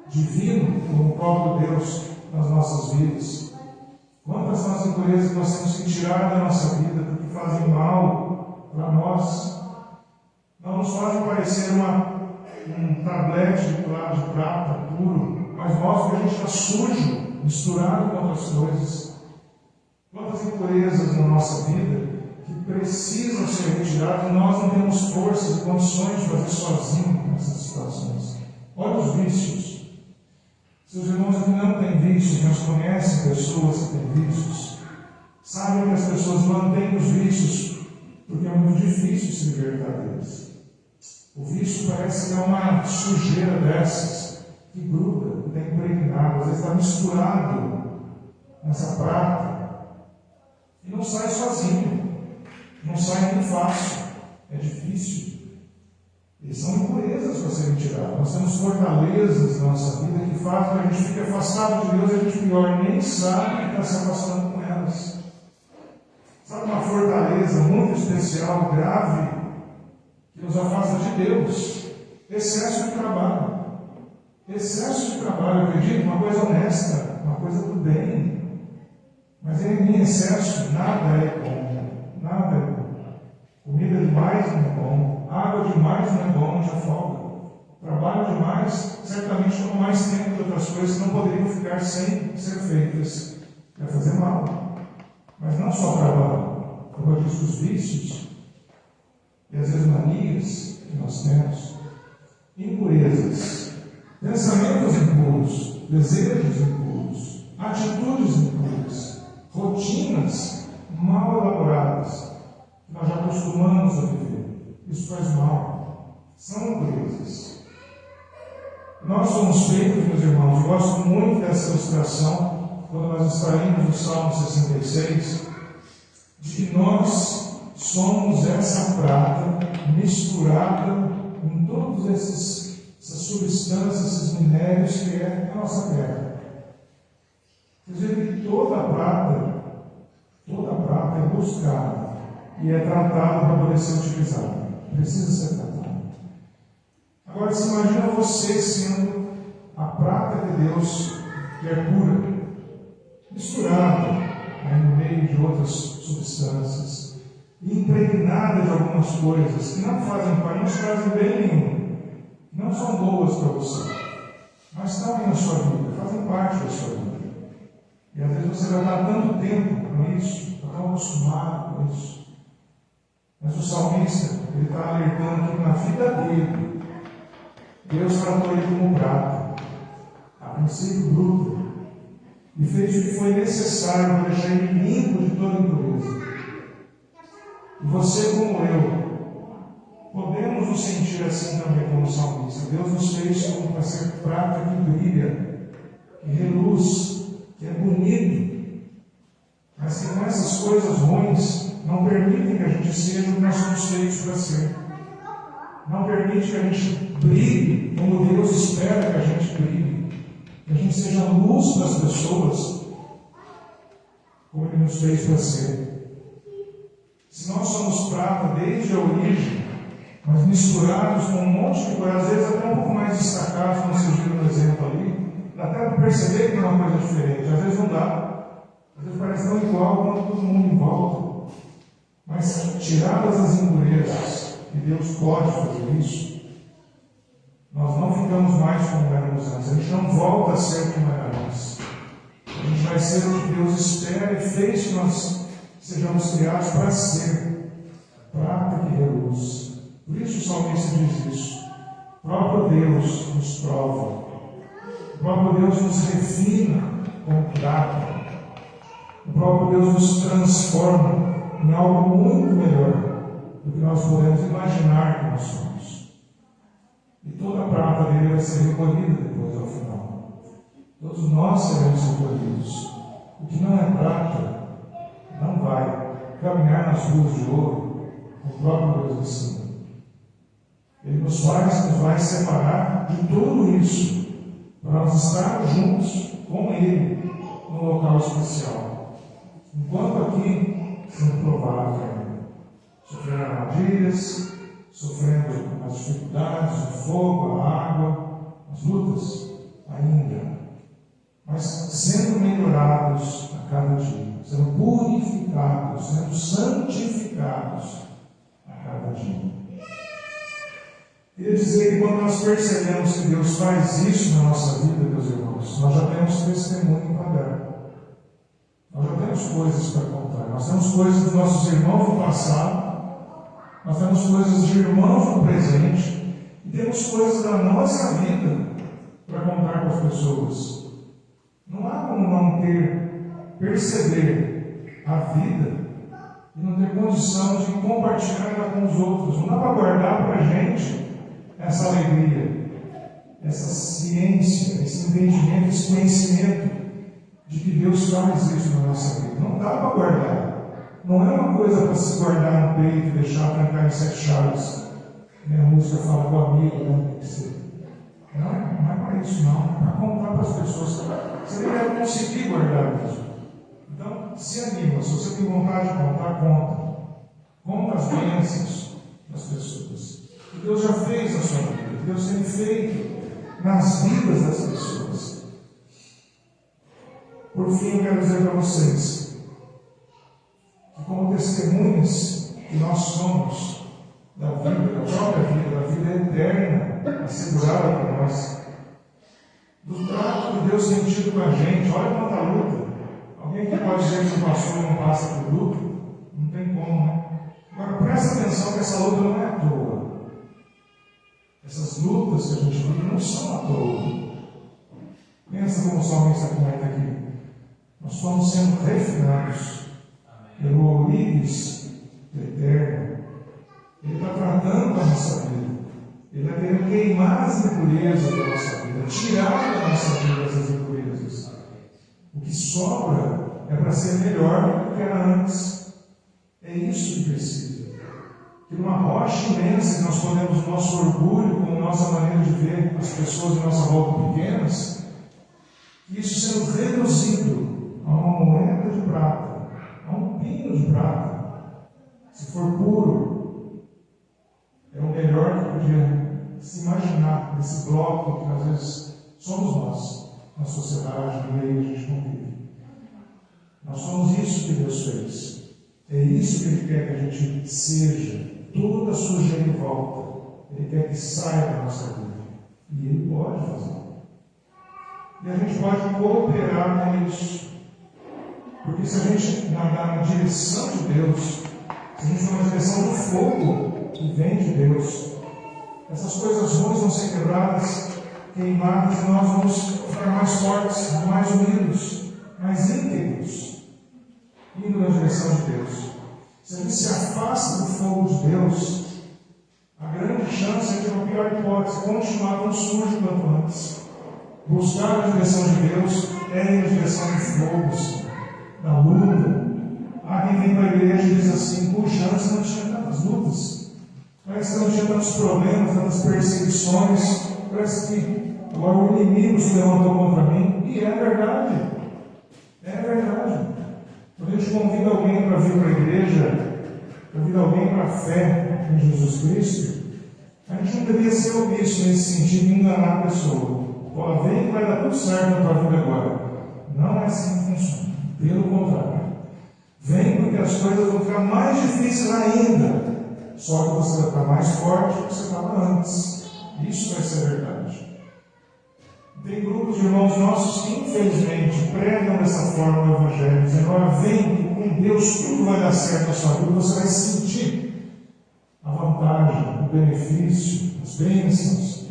divino, como o próprio Deus, nas nossas vidas? Quantas são as impurezas que nós temos que tirar da nossa vida, porque fazem mal para nós? Não nos fazem parecer um tablete de prata puro, mas mostra que a gente está sujo, misturado com outras coisas. Quantas impurezas na nossa vida que precisam ser retiradas e nós não temos forças e condições de fazer sozinhos nessas situações. Olha os vícios. Seus irmãos aqui não têm vícios, mas conhecem pessoas que têm vícios. Sabem que as pessoas mantêm os vícios porque é muito difícil se libertar deles. O vício parece que é uma sujeira dessas que gruda, que está impregnado, às vezes está misturado nessa prata e não sai sozinho. Não sai muito fácil, é difícil. Eles são impurezas para serem tiradas. Nós temos fortalezas na nossa vida que fazem que a gente fique afastado de Deus e a gente pior nem sabe que está se afastando com elas. Sabe uma fortaleza muito especial, grave, que nos afasta de Deus? Excesso de trabalho. Excesso de trabalho, eu acredito, uma coisa honesta, uma coisa do bem. Mas em excesso, nada é bom. Nada é bom. Comida demais não é bom. Água demais não é bom, já folga. Trabalho demais, certamente toma mais tempo de outras coisas que não poderiam ficar sem ser feitas. Vai fazer mal. Mas não só trabalho, como eu disse, os vícios e às vezes manias que nós temos, impurezas, pensamentos impuros, desejos impuros, atitudes impuras, rotinas mal elaboradas, que nós já acostumamos a viver. Isso faz mal. São impurezas. Nós somos feitos, meus irmãos, eu gosto muito dessa ilustração, quando nós extraímos do Salmo 66, de que nós somos essa prata misturada em todas essas substâncias, esses minérios que é a nossa terra. Quer dizer que toda a prata é buscada e é tratada para poder ser utilizada. Precisa ser tratada. Agora, se imagina você sendo a prata de Deus, que é pura, misturada no meio de outras substâncias, impregnada de algumas coisas que não fazem parte, não te trazem bem nenhum, não são boas para você, mas estão aí na sua vida, fazem parte da sua vida. E às vezes você vai estar tanto tempo com isso, está tão acostumado com isso. Mas o salmista, ele está alertando que na vida dele, Deus tratou ele como prata, a princípio bruto, e fez o que foi necessário para deixar ele limpo de toda impureza. E você, como eu, podemos nos sentir assim também como salmista. Deus nos fez para ser prata que brilha, que reluz, que é bonito, mas que com essas coisas ruins não permitem que a gente seja o que nós somos feitos para ser. Não permite que a gente brilhe como Deus espera que a gente brilhe, que a gente seja luz para as pessoas, como Ele nos fez para ser. Se nós somos prata desde a origem, mas misturados com um monte de coisa, às vezes até um pouco mais destacados, como vocês viram no exemplo ali, dá até para perceber que é uma coisa diferente. Às vezes não dá, às vezes parece tão igual quanto todo mundo em volta. Mas tiradas as impurezas, e Deus pode fazer isso, nós não ficamos mais como éramos antes. A gente não volta a ser como era antes. A gente vai ser o que Deus espera e fez que nós sejamos criados para ser. Prata que reluz. Por isso o salmista diz isso. O próprio Deus nos prova. O próprio Deus nos refina com prata. O próprio Deus nos transforma em algo muito melhor do que nós podemos imaginar que nós somos. E toda a prata dele vai ser recolhida depois ao final. Todos nós seremos recolhidos. O que não é prata não vai caminhar nas ruas de ouro com o próprio Deus ensina. Ele nos vai separar de tudo isso para nós estarmos juntos com Ele no local especial. Enquanto aqui, sendo provados ainda, sofrendo armadilhas, sofrendo as dificuldades, o fogo, a água, as lutas, ainda, mas sendo melhorados a cada dia, sendo purificados, sendo santificados a cada dia. Queria dizer que quando nós percebemos que Deus faz isso na nossa vida, meus irmãos, nós já temos testemunho para dar. Nós já temos coisas para contar. Nós temos coisas dos nossos irmãos do passado, nós temos coisas de irmãos no presente, e temos coisas da nossa vida para contar para as pessoas. Não há como não perceber a vida e não ter condição de compartilhar ela com os outros. Não dá para guardar para a gente essa alegria, essa ciência, esse entendimento, esse conhecimento de que Deus faz isso na nossa vida. Não dá para guardar. Não é uma coisa para se guardar no peito e deixar trancar em 7 chaves. A música fala com o amigo, né? Não é para isso, não. É para contar para as pessoas. Você nem vai conseguir guardar isso. Então, se anima. Se você tem vontade de contar, conta. Conta as bênçãos das pessoas. Que Deus já fez na sua vida. Que Deus tem feito nas vidas das pessoas. Por fim, eu quero dizer para vocês que, como testemunhas que nós somos da vida, da própria vida, da vida eterna, assegurada para nós, do trato que Deus tem tido com a gente, olha quanta luta. Alguém que pode dizer que o pastor não passa por luta? Não tem como, né? Agora, presta atenção que essa luta não é à toa. Essas lutas que a gente vive não são à toa. Pensa como o salmista comenta aqui. Nós estamos sendo refinados pelo ourives do Eterno. Ele está tratando a nossa vida. Ele está querendo queimar as impurezas da nossa vida, tirar da nossa vida essas impurezas. O que sobra é para ser melhor do que era antes. É isso que precisa. Que numa rocha imensa que nós podemos, o nosso orgulho, com a nossa maneira de ver as pessoas em nossa volta pequenas, isso sendo reduzido a uma moeda de prata, a um pino de prata, se for puro, é o melhor que podia se imaginar nesse bloco que às vezes somos nós, na sociedade, no meio que a gente convive. Nós somos isso que Deus fez. É isso que Ele quer que a gente seja. Toda sujeira em volta, Ele quer que saia da nossa vida. E Ele pode fazer. E a gente pode cooperar com isso. Porque se a gente nadar na direção de Deus, se a gente for na direção do fogo que vem de Deus, essas coisas ruins vão ser quebradas, queimadas, e nós vamos ficar mais fortes, mais unidos, mais íntegros, indo na direção de Deus. Se a gente se afasta do fogo de Deus, a grande chance é de uma pior hipótese, continuar tão sujo quanto antes. Buscar a direção de Deus é ir na direção do fogo, da luta. Há quem vem para a igreja e diz assim: puxa, antes não tinha tantas lutas, parece que não tinha tantos problemas, tantas perseguições, parece que agora o inimigo se levantou contra mim. E é verdade, é verdade. Quando a gente convida alguém para vir para a igreja, convida alguém para a fé em Jesus Cristo, a gente não deveria ser omisso nesse sentido de enganar a pessoa. Fala, vem que vai dar tudo certo na tua vida agora. Não é assim que funciona. Pelo contrário. Vem porque as coisas vão ficar mais difíceis ainda. Só que você vai estar mais forte do que você estava antes. Isso vai ser verdade. Tem grupos de irmãos nossos que, infelizmente, pregam dessa forma o Evangelho, dizendo: olha, vem que com Deus tudo vai dar certo na sua vida, você vai sentir a vantagem, o benefício, as bênçãos.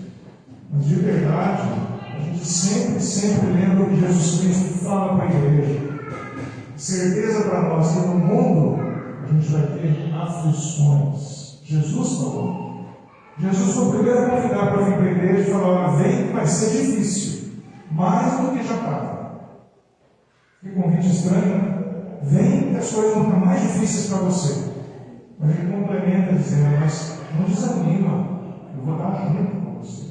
Mas de verdade, a gente sempre lembra o que Jesus Cristo fala para a igreja. Certeza para nós que no mundo a gente vai ter aflições. Jesus falou. Jesus foi o primeiro a convidar para vir para a igreja e falar: olha, vem que vai ser difícil, mais do que já estava. Que convite estranho, né? Vem que as coisas vão ficar mais difíceis para você. Mas ele complementa dizendo: mas não desanima, eu vou dar junto com você.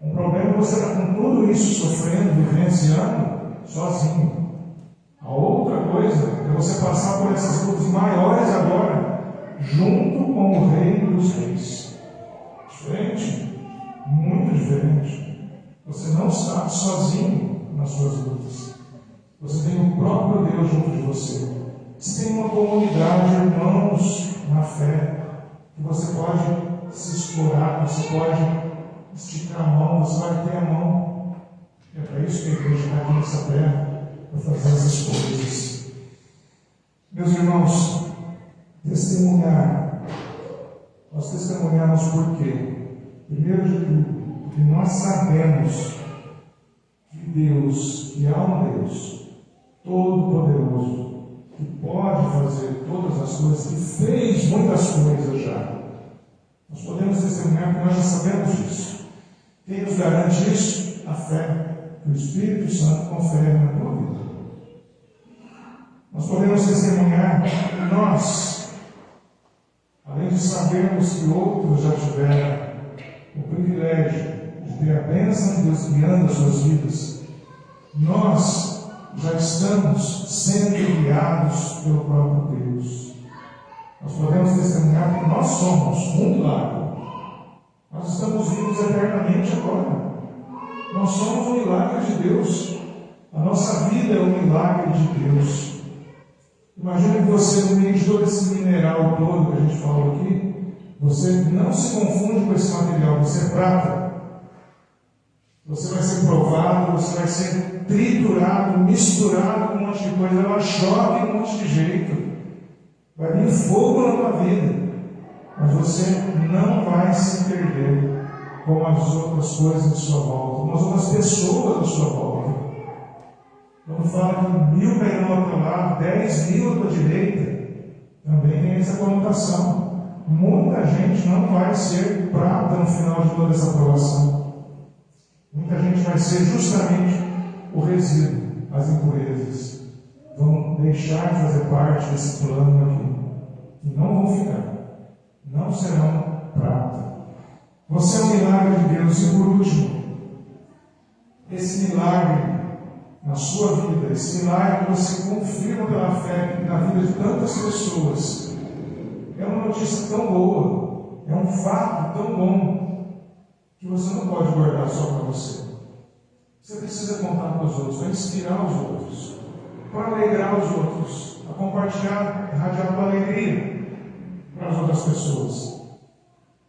Um problema é você estar com tudo isso sofrendo, vivenciando, sozinho. A outra coisa é você passar por essas lutas maiores agora, junto com o Rei dos Reis. Diferente, muito diferente. Você não está sozinho nas suas lutas. Você tem o próprio Deus junto de você. Você tem uma comunidade de irmãos na fé, que você pode se explorar, você pode esticar a mão, você vai ter a mão. É para isso que a igreja está aqui nessa terra, para fazer essas coisas. Meus irmãos, testemunhar. Nós testemunhamos por quê? Primeiro de tudo, porque nós sabemos que Deus, que há um Deus Todo-Poderoso, que pode fazer todas as coisas, que fez muitas coisas já. Nós podemos testemunhar porque nós já sabemos disso. Quem nos garante isso? A fé que o Espírito Santo confere na tua vida. Nós podemos testemunhar que nós, além de sabermos que outros já tiveram o privilégio de ter a bênção de Deus guiando as suas vidas, nós já estamos sendo guiados pelo próprio Deus. Nós podemos testemunhar que nós somos um milagre. Nós estamos vivos eternamente agora. Nós somos um milagre de Deus. A nossa vida é um milagre de Deus. Imagina que você, no meio de todo esse mineral todo que a gente falou aqui, você não se confunde com esse material, você é prata. Você vai ser provado, você vai ser triturado, misturado com um monte de coisa, ela chove de um monte de jeito. Vai vir fogo na tua vida, mas você não vai se perder como as outras coisas à sua volta, como as outras pessoas à sua volta. Quando fala que 1000 cairão ao teu lado, 10.000 à tua direita, também tem essa conotação. Muita gente não vai ser prata no final de toda essa provação. Muita gente vai ser justamente o resíduo, as impurezas. Vão deixar de fazer parte desse plano aqui. E não vão ficar. Não serão prata. Você é um milagre de Deus. E por último, esse milagre na sua vida, esse milagre que você confirma pela fé na vida de tantas pessoas, é uma notícia tão boa, é um fato tão bom, que você não pode guardar só para você. Você precisa contar para os outros, para inspirar os outros, para alegrar os outros, a compartilhar, irradiar tua alegria para as outras pessoas,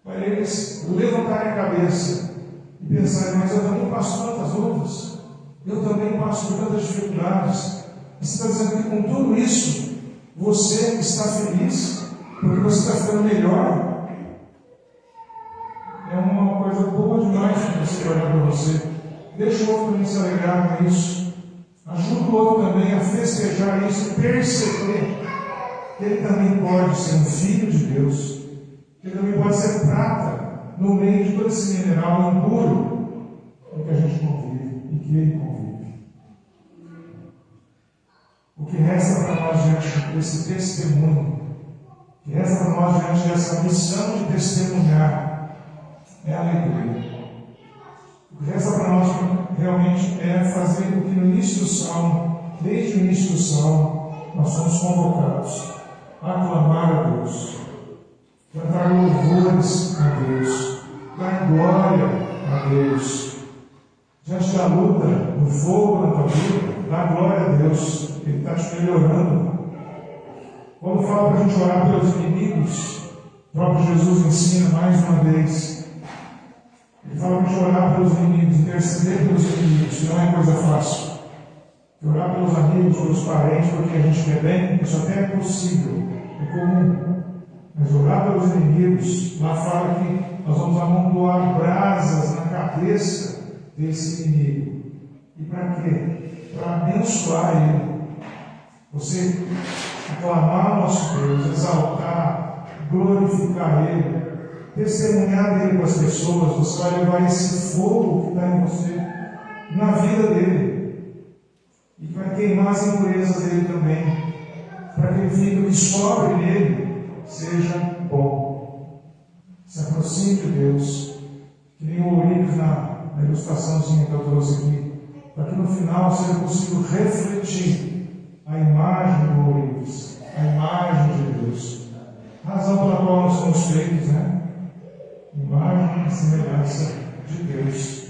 para eles levantarem a cabeça e pensarem: mas eu também passo tantas lutas, eu também passo por tantas dificuldades. E você está dizendo que com tudo isso você está feliz, porque você está ficando melhor. É uma coisa boa demais que você olhar para você. Deixa o outro também se alegrar com isso. Ajuda o outro também a festejar isso e perceber que ele também pode ser um filho de Deus, que ele também pode ser prata no meio de todo esse mineral impuro em que a gente convive e que ele convive. O que resta para nós diante desse testemunho, o que resta para nós diante dessa missão de testemunhar, é alegria. O que resta para nós realmente é fazer o que no início do Salmo, desde o início do Salmo, nós somos convocados a aclamar a Deus, cantar louvores a Deus, dar glória a Deus. Diante da luta, do fogo na tua vida, dá glória a Deus, Ele está te melhorando. Quando fala para a gente orar pelos inimigos, O próprio Jesus ensina mais uma vez. Ele fala de orar pelos inimigos, interceder pelos inimigos, que não é coisa fácil. De orar pelos amigos, pelos parentes, porque a gente quer bem, isso até é possível, é comum. Mas orar pelos inimigos, lá fala que nós vamos amontoar brasas na cabeça desse inimigo. E para quê? Para abençoar ele. Você aclamar o nosso Deus, exaltar, glorificar ele, testemunhar dele para as pessoas, você vai levar esse fogo que está em você na vida dele. E vai queimar as impurezas dele também, para que ele fique, o que sobre nele seja bom. Se aproxime de Deus, que nem o ourives na ilustraçãozinha que eu trouxe aqui, para que no final seja possível refletir a imagem do ourives, a imagem de Deus. A razão pela qual nós somos feitos, né? Imagem e semelhança de Deus.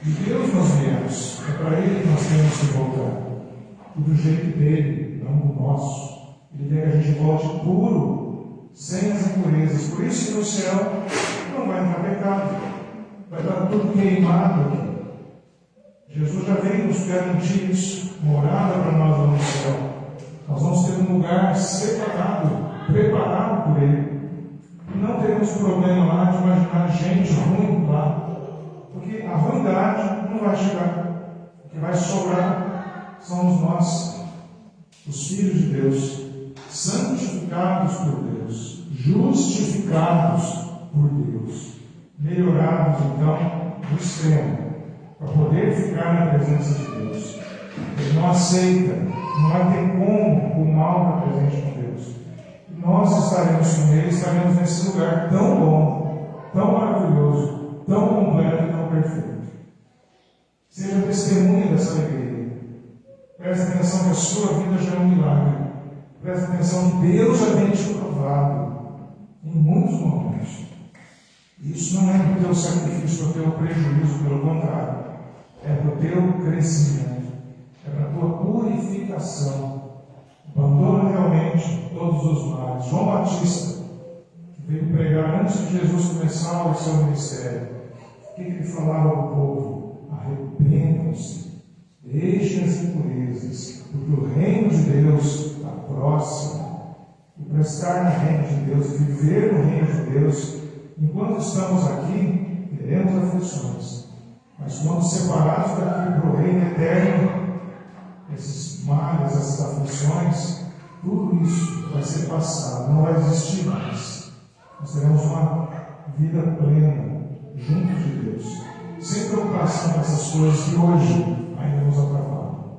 De Deus nós viemos, é para Ele que nós temos que voltar. E do jeito dele, não do nosso. Ele quer que a gente volte puro, sem as impurezas. Por isso que no céu não vai entrar pecado, vai estar tudo queimado aqui. Jesus já veio nos garantir isso, morada para nós lá no céu. Nós vamos ter um lugar separado, preparado por Ele. E não teremos problema lá de imaginar gente ruim lá, porque a ruindade não vai chegar. O que vai sobrar somos nós, os filhos de Deus, santificados por Deus, justificados por Deus, melhorados então do extremo, para poder ficar na presença de Deus. Ele não aceita, não vai ter como o mal estar presente com Deus. E nós estaremos com Ele, estaremos nesse lugar tão bom, tão maravilhoso, tão completo e tão perfeito. Seja testemunha dessa alegria. Preste atenção que a sua vida já é um milagre. Preste atenção que Deus já tem te provado em muitos momentos. Isso não é para o teu sacrifício, para o teu prejuízo, pelo contrário. É para o teu crescimento. É para a tua purificação. Abandona realmente todos os males. João Batista, que veio pregar antes de Jesus começar o seu ministério, o que ele falava para o povo? Arrependam-se, deixem as impurezas, porque o reino de Deus está próximo. E para estar no reino de Deus, viver no reino de Deus, enquanto estamos aqui, teremos aflições. Mas quando separados daqui para o reino eterno, esses males, essas aflições, tudo isso vai ser passado, não vai existir mais. Nós teremos uma vida plena, junto de Deus, sem preocupação com essas coisas que hoje ainda nos atrapalham.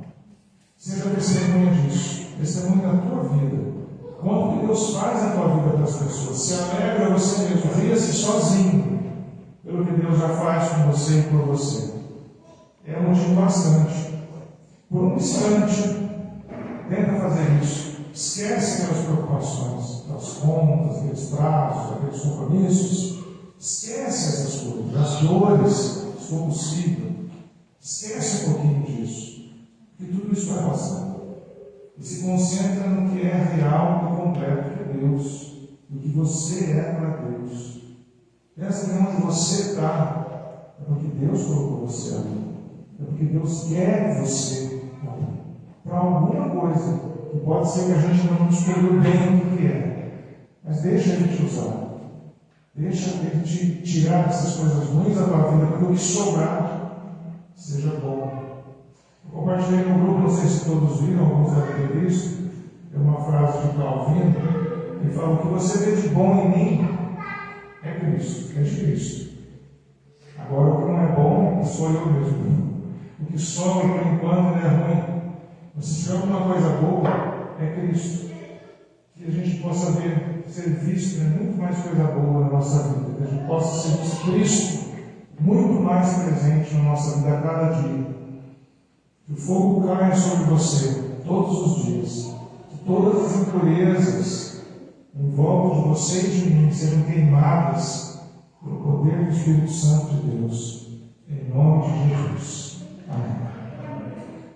Seja testemunha disso, testemunha da tua vida. Conta o que Deus faz na tua vida para as pessoas. Se alegra você mesmo, ria-se sozinho pelo que Deus já faz com você e por você. É motivo bastante. Por um instante, tenta fazer isso. Esquece aquelas preocupações, das contas, aqueles prazos, aqueles compromissos. Esquece essas coisas, as dores, se for possível. Esquece um pouquinho disso. Que tudo isso vai passar. E se concentra no que é real e completo, que é Deus. No que você é para Deus. Pensa que onde você está é porque Deus colocou você ali. É porque Deus quer você ali. Para alguma coisa, que pode ser que a gente não escolheu bem o que é. Mas deixa Ele te usar. Deixa Ele te tirar essas coisas ruins da tua vida, para que o que sobrar seja bom. Eu compartilhei no grupo, não sei se todos viram, alguns devem ter visto, é uma frase de Calvino. Ele fala: o que você vê de bom em mim é Cristo, é de Cristo. Agora, o que não é bom sou eu mesmo. O que sobra por enquanto não é ruim. Mas se tiver alguma coisa boa, é Cristo. Que a gente possa ver, ser visto, muito mais coisa boa na nossa vida. Que a gente possa ser visto Cristo muito mais presente na nossa vida a cada dia. Que o fogo caia sobre você todos os dias. Que todas as impurezas em volta de você e de mim sejam queimadas pelo poder do Espírito Santo de Deus. Em nome de Jesus. Amém.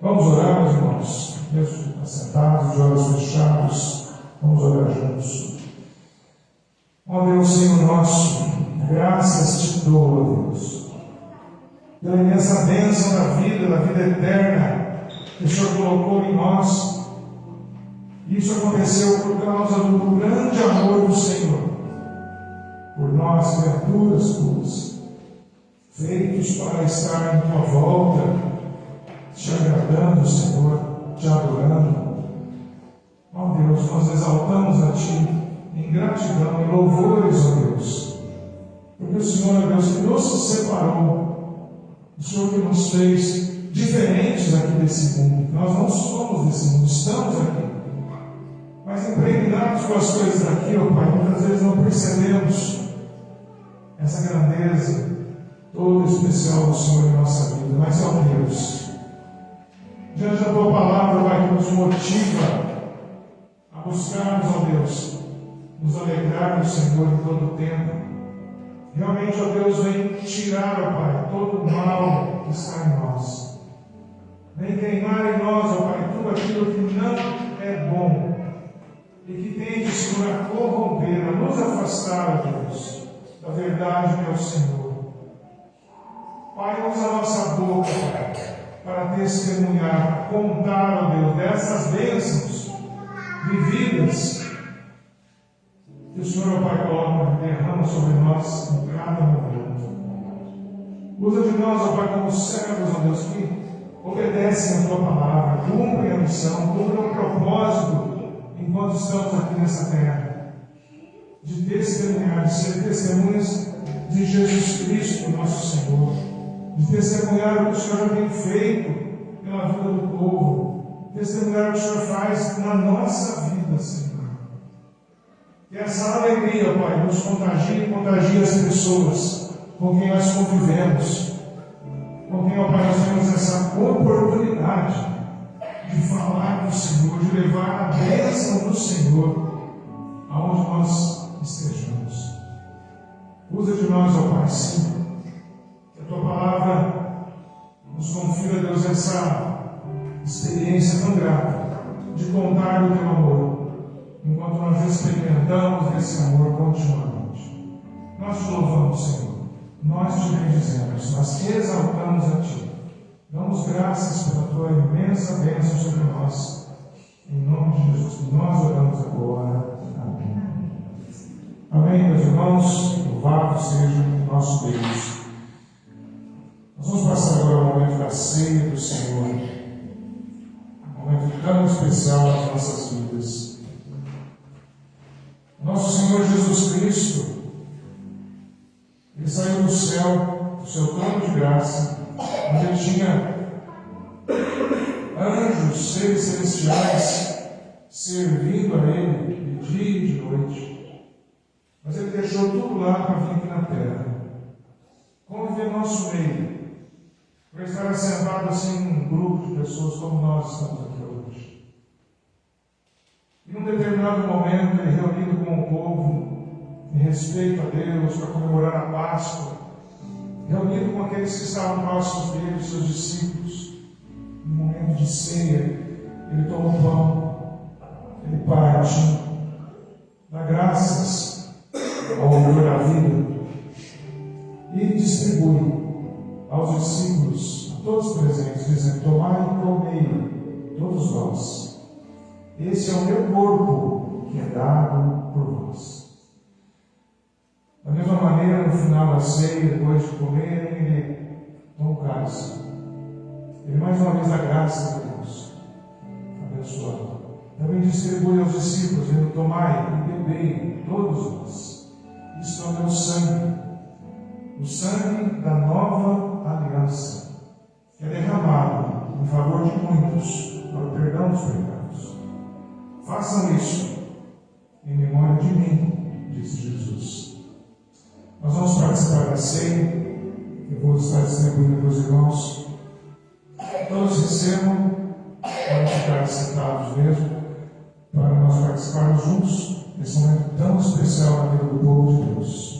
Vamos orar, meus irmãos. Mesmo assentados, de olhos fechados, vamos orar juntos. Ó Deus, louvo a Deus pela imensa bênção da vida eterna que o Senhor colocou em nós. Isso aconteceu por causa do grande amor do Senhor por nós, criaturas tuas, feitos para estar em tua volta, te agradando, Senhor, te adorando. Ó Deus, nós exaltamos a Ti em gratidão e louvores, ó Deus, porque o Senhor é Deus que nos separou, o Senhor que nos fez diferentes aqui desse mundo. Nós não somos desse mundo, estamos aqui, mas impregnados com as coisas daqui, ó Pai, muitas vezes não percebemos essa grandeza toda especial do Senhor em nossa vida. Mas, ó Deus, diante da Tua palavra, Pai, que nos motiva a buscarmos, ó Deus, nos alegrar no Senhor em todo o tempo. Realmente, ó Deus, vem tirar, ó Pai, todo o mal que está em nós. Vem queimar em nós, ó Pai, tudo aquilo que não é bom e que tende, Senhor, a corromper, a nos afastar, ó Deus, da verdade, meu Senhor. Pai, usa a nossa boca, Pai, para testemunhar, contar, ó Deus, dessas bênçãos vividas que o Senhor, ó Pai, coloca, derrama sobre nós em cada momento. Usa de nós, ó Pai, como servos, ó Deus, que obedecem a Tua palavra, cumprem a missão, cumprem o propósito enquanto estamos aqui nessa terra, de testemunhar, de ser testemunhas de Jesus Cristo, nosso Senhor, de testemunhar o que o Senhor já tem feito pela vida do povo, testemunhar o que o Senhor faz na nossa vida, Senhor. Que essa alegria, Pai, nos contagie e contagie as pessoas com quem nós convivemos, com quem, ó Pai, nós temos essa oportunidade de falar do Senhor, de levar a bênção do Senhor aonde nós estejamos. Usa de nós, ó Pai, sim, que a Tua palavra nos confira, Deus, essa experiência tão grata de contar do Teu amor, enquanto nós experimentamos esse amor continuamente. Nós te louvamos, Senhor, nós te bendizemos, nós te exaltamos a Ti. Damos graças pela Tua imensa bênção sobre nós. Em nome de Jesus, que nós oramos agora. Amém. Amém, meus irmãos. Louvado seja o nosso Deus. Nós vamos passar agora ao momento da ceia do Senhor. Um momento tão especial nas nossas vidas. Nosso Senhor Jesus Cristo, Ele saiu do céu, do seu trono de graça, onde Ele tinha anjos, seres celestiais, servindo a Ele de dia e de noite. Mas Ele deixou tudo lá para vir aqui na terra, conviver no nosso meio, para estar assentado assim num grupo de pessoas como nós estamos aqui hoje. E num determinado momento, Ele reunido com o povo, em respeito a Deus, para comemorar a Páscoa, reunido com aqueles que estavam próximos dele, seus discípulos, no momento de ceia, Ele toma o pão, Ele parte, dá graças ao autor da vida e distribui aos discípulos, a todos presentes, dizendo: tomai e comei, todos vós. Esse é o meu corpo que é dado por vós. Da mesma maneira, no final da ceia, depois de comerem, Ele toma o cálice. Ele mais uma vez dá graça a Deus, abençoado. Também distribui aos discípulos, dizendo: tomai e bebei, todos vós. Isto é o meu sangue, o sangue da nova aliança, que é derramado em favor de muitos para o perdão dos pecados. Façam isso em memória de mim, disse Jesus. Nós vamos participar da ceia. Eu vou estar distribuindo para os irmãos. Todos recebam, podem ficar sentados mesmo, para nós participarmos juntos desse momento tão especial na vida do povo de Deus.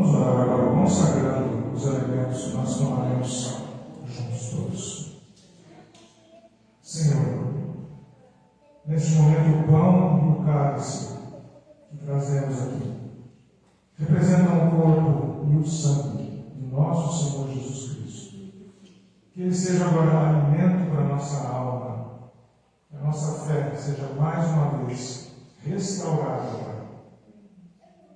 Vamos orar agora, consagrando os elementos que nós tomaremos juntos todos. Senhor, neste momento o pão e o cálice que trazemos aqui representam o corpo e o sangue de nosso Senhor Jesus Cristo. Que ele seja agora alimento para a nossa alma, que a nossa fé seja mais uma vez restaurada,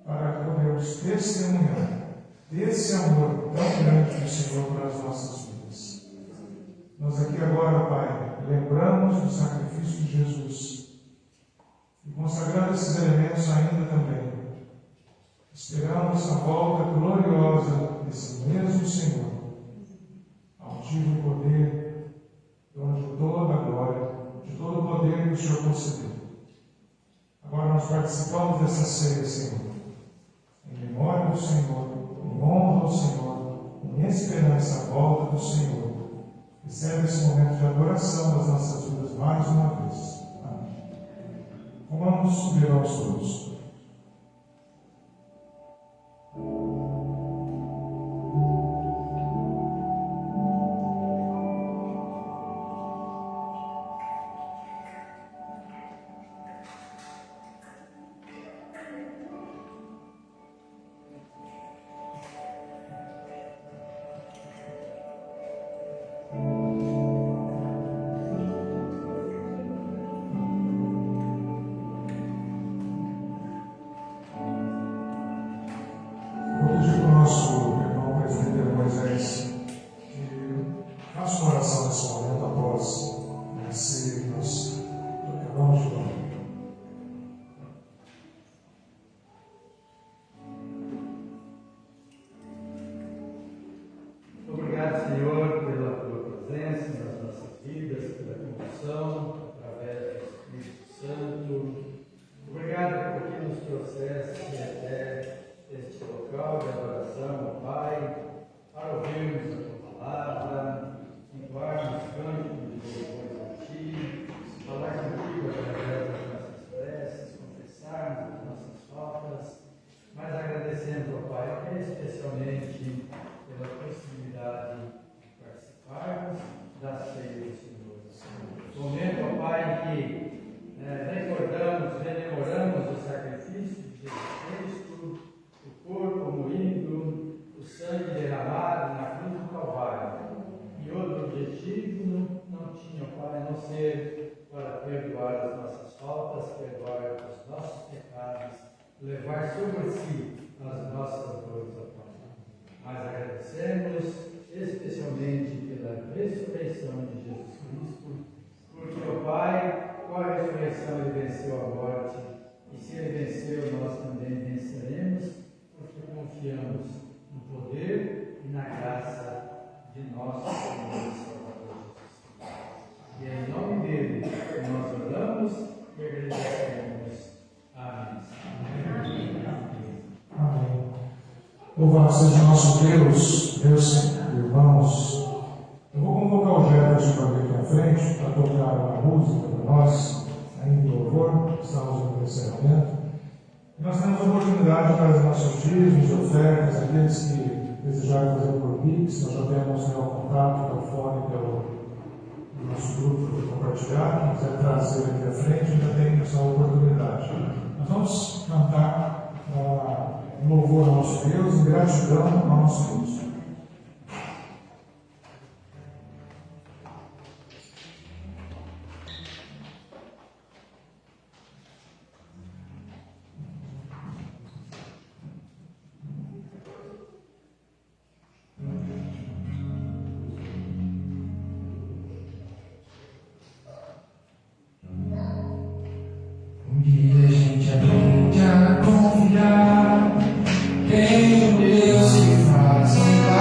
para podermos testemunhar desse amor tão grande do Senhor para as nossas vidas. Nós aqui agora, Pai, lembramos do sacrifício de Jesus e consagrando esses elementos ainda também, esperamos a volta gloriosa desse mesmo Senhor, altivo poder, dono de toda a glória, de todo o poder que o Senhor concedeu. Agora nós participamos dessa ceia, Senhor, em memória do Senhor, em honra ao Senhor, em esperança à volta do Senhor. Recebe esse momento de adoração das nossas vidas mais uma vez. Amém. Vamos subir aos todos. Levar sobre si as nossas dores, ó Pai. Mas agradecemos especialmente pela ressurreição de Jesus Cristo, porque, ó Pai, com a ressurreição ele venceu a morte, e se ele venceu, nós também venceremos, porque confiamos no poder e na graça de nosso Senhor e Salvador Jesus. E é em nome dele que nós oramos e agradecemos. Amém. Amém. Louvado seja nosso Deus, irmãos. Eu vou convocar o Jefferson para vir aqui à frente, para tocar uma música para nós, ainda em louvor, estamos no encerramento. E nós temos a oportunidade de trazer nossos dízimos, ofertas, aqueles que desejarem fazer por Pix, nós já temos o contato, telefone pelo nosso grupo de compartilhar. Quem quiser trazer aqui à frente, ainda tem essa oportunidade. Nós vamos cantar em louvor ao nosso Deus, em gratidão ao nosso Deus. Aprende a confiar em um Deus que faz milagres.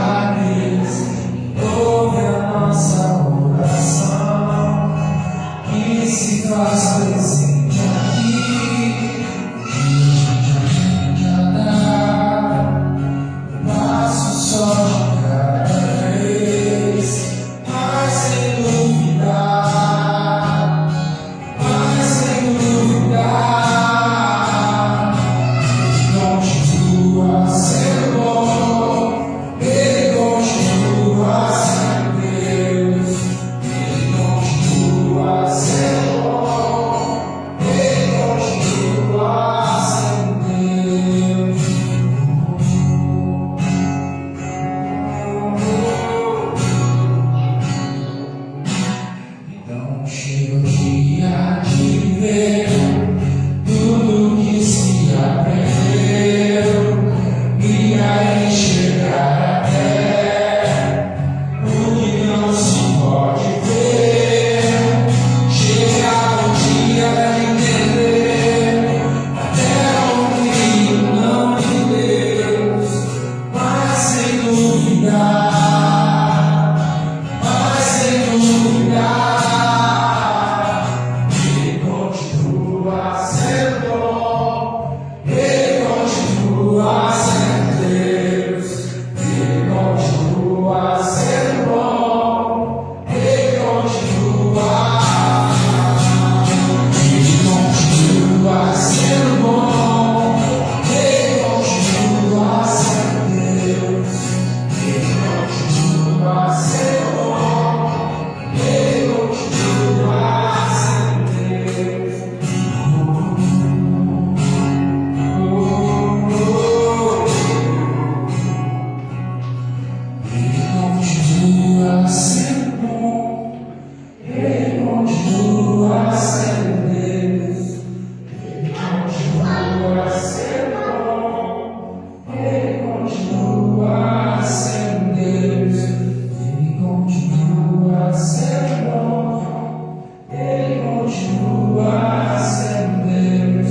continua sendo Deus, Ele continua sendo bom, Ele continua sendo Deus,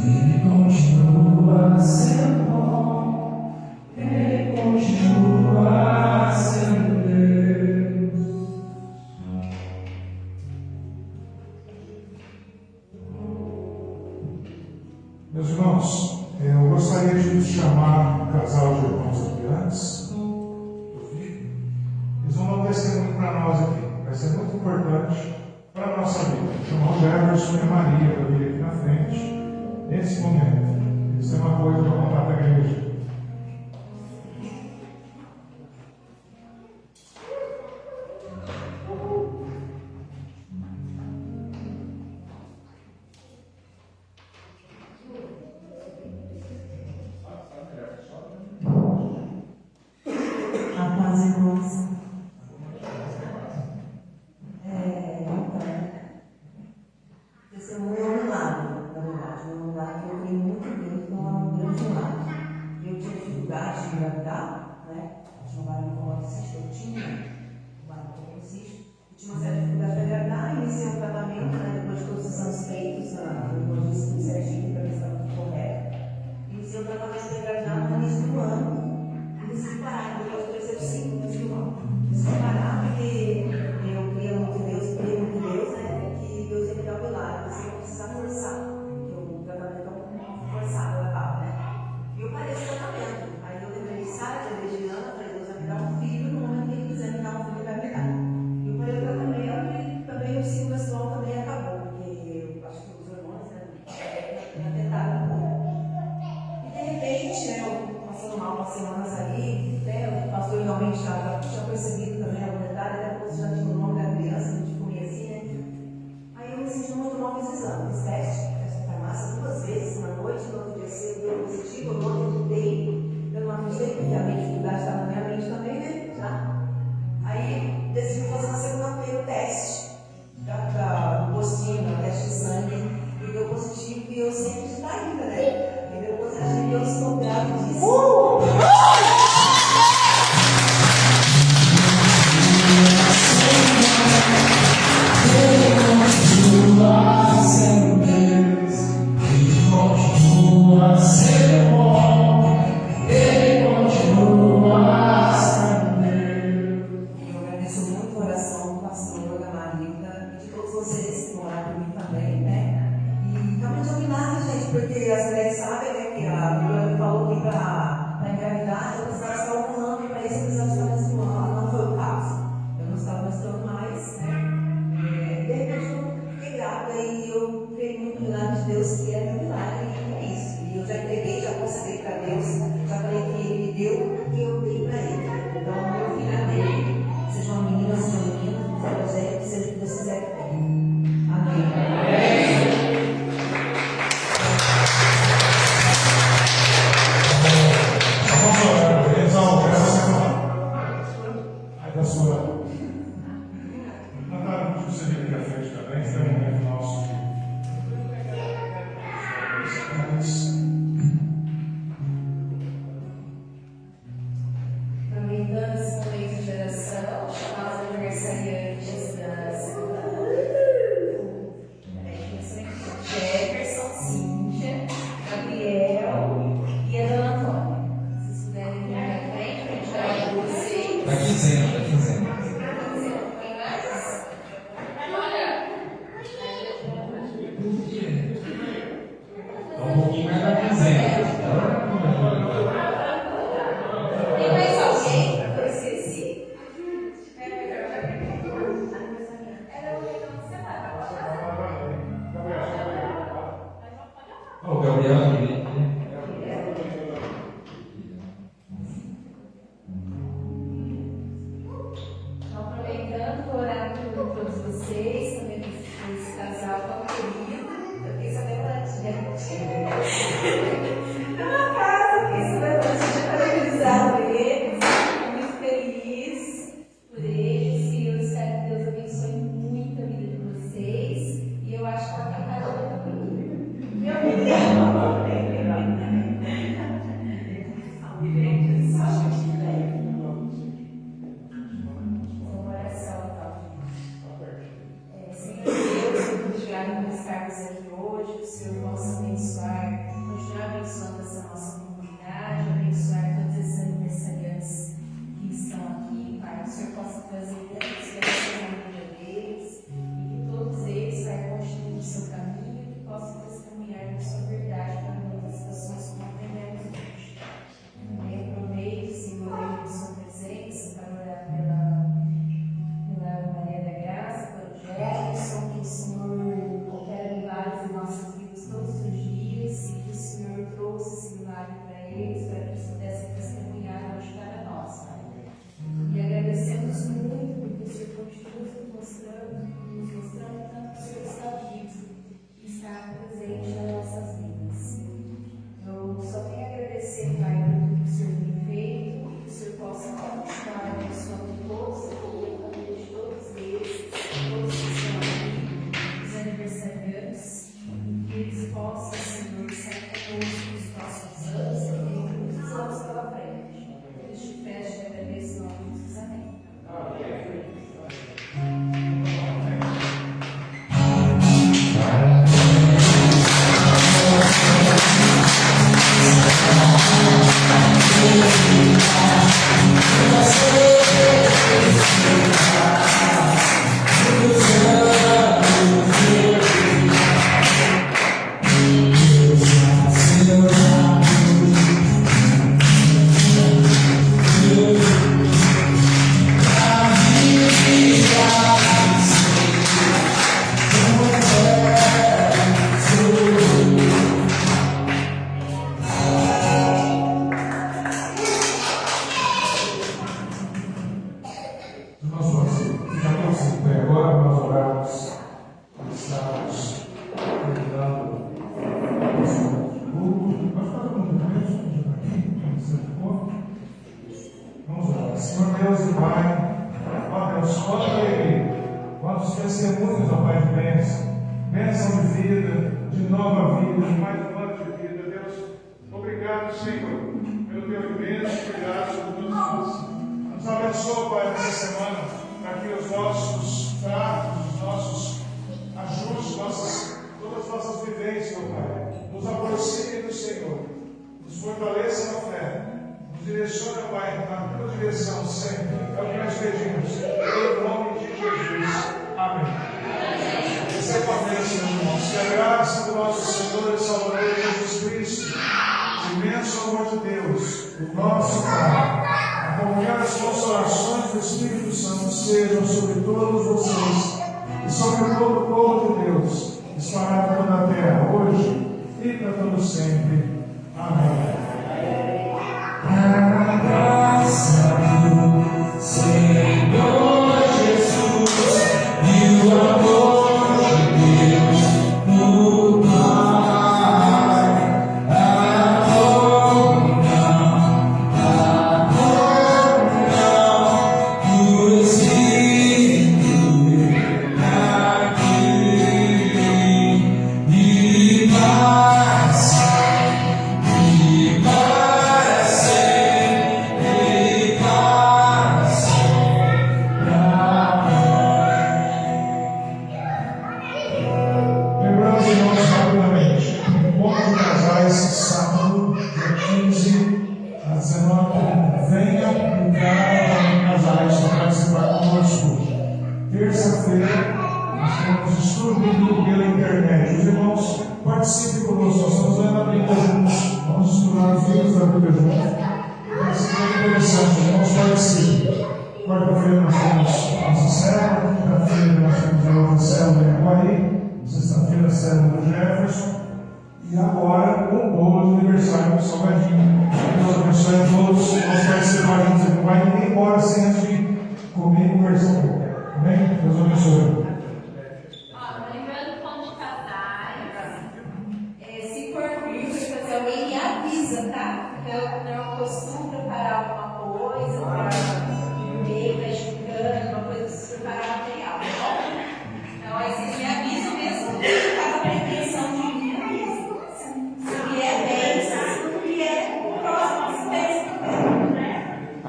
Ele continua sendo bom, Ele continua sendo Deus. Meus irmãos, eu gostaria de chamar um casal de irmãos aqui antes. Eles vão dar um testemunho para nós aqui. Vai ser muito importante para a nossa vida. Vou chamar o Jefferson e a Maria para vir aqui na frente, nesse momento. Eles têm uma coisa para contar para a igreja. A paz, irmãos. Testemunho é um milagre, na verdade. Um milagre que eu creio muito em Deus, então é um grande milagre. Eu tive dificuldade de engravidar, né? Tinha um barulho com policista, eu tinha um barulho com policista. Eu tinha uma certa dificuldade de engravidar, iniciei um tratamento, né? Depois de todos os exames feitos, depois disso tudo certinho, para ver se estava tudo correto. Iniciei um tratamento de engravidar no início do ano. Decidi parar, depois do terceiro ciclo, decidi parar porque eu creio muito em Deus, né? Que Deus ia me dar o milagre, sem eu precisar forçar, porque o tratamento é um forçado, ela tava, né? E eu parei esse tratamento. Aí eu lembrei de Sara, lembrei de Ana, falei, Deus vai me dar um filho, no momento que ele quiser me dar um filho, ele vai me dar. E eu parei o tratamento e também o ciclo menstrual também acabou, porque eu acho que os hormônios, né? Afetaram um pouco. E de repente, né? Passando mal umas semanas ali, o pastor realmente já tinha percebido também a vontade, até porque já tinha o nome da criança, a gente comia assim, né? Aí eu me senti muito mal, fiz exame, fiz teste na farmácia 2 vezes, uma noite, no outro dia cedo deu positivo, no outro dei, eu não acreditei, porque a minha dificuldade estava na minha mente também, né? Já. Aí decidi fazer na segunda-feira o teste, do postinho, o teste de sangue, e deu positivo, e eu sempre acreditar ainda, né? E depois eu estou grávida disso. Porque as mulheres sabem, né, que a Bíblia falou que para engravidar, eu precisava estar ovulando, e para isso eu precisava estar menstruando. Não foi o caso. Eu não estava menstruando mais, né? De repente eu fiquei grávida e eu creio muito no milagre de Deus, que é meu milagre, e é isso. E eu já entreguei, já consagrei para Deus, já falei que Ele me deu e eu dei para Ele. Então, meu filho é dele, seja uma menina, seja um menino, seja o que Deus quiser que tenha. Amém. Aproveitando esse momento de oração, chamar os aniversariantes da semana. Jefferson, Cíntia, Gabriel e a Dona Antônia. Se vocês puderem vir na frente, para a gente orar por vocês. Está dizendo, está dizendo. Tem mais? Um pouquinho mais da quinzena. Tem mais alguém que eu esqueci? O Gabriel aqui.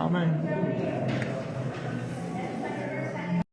Amém.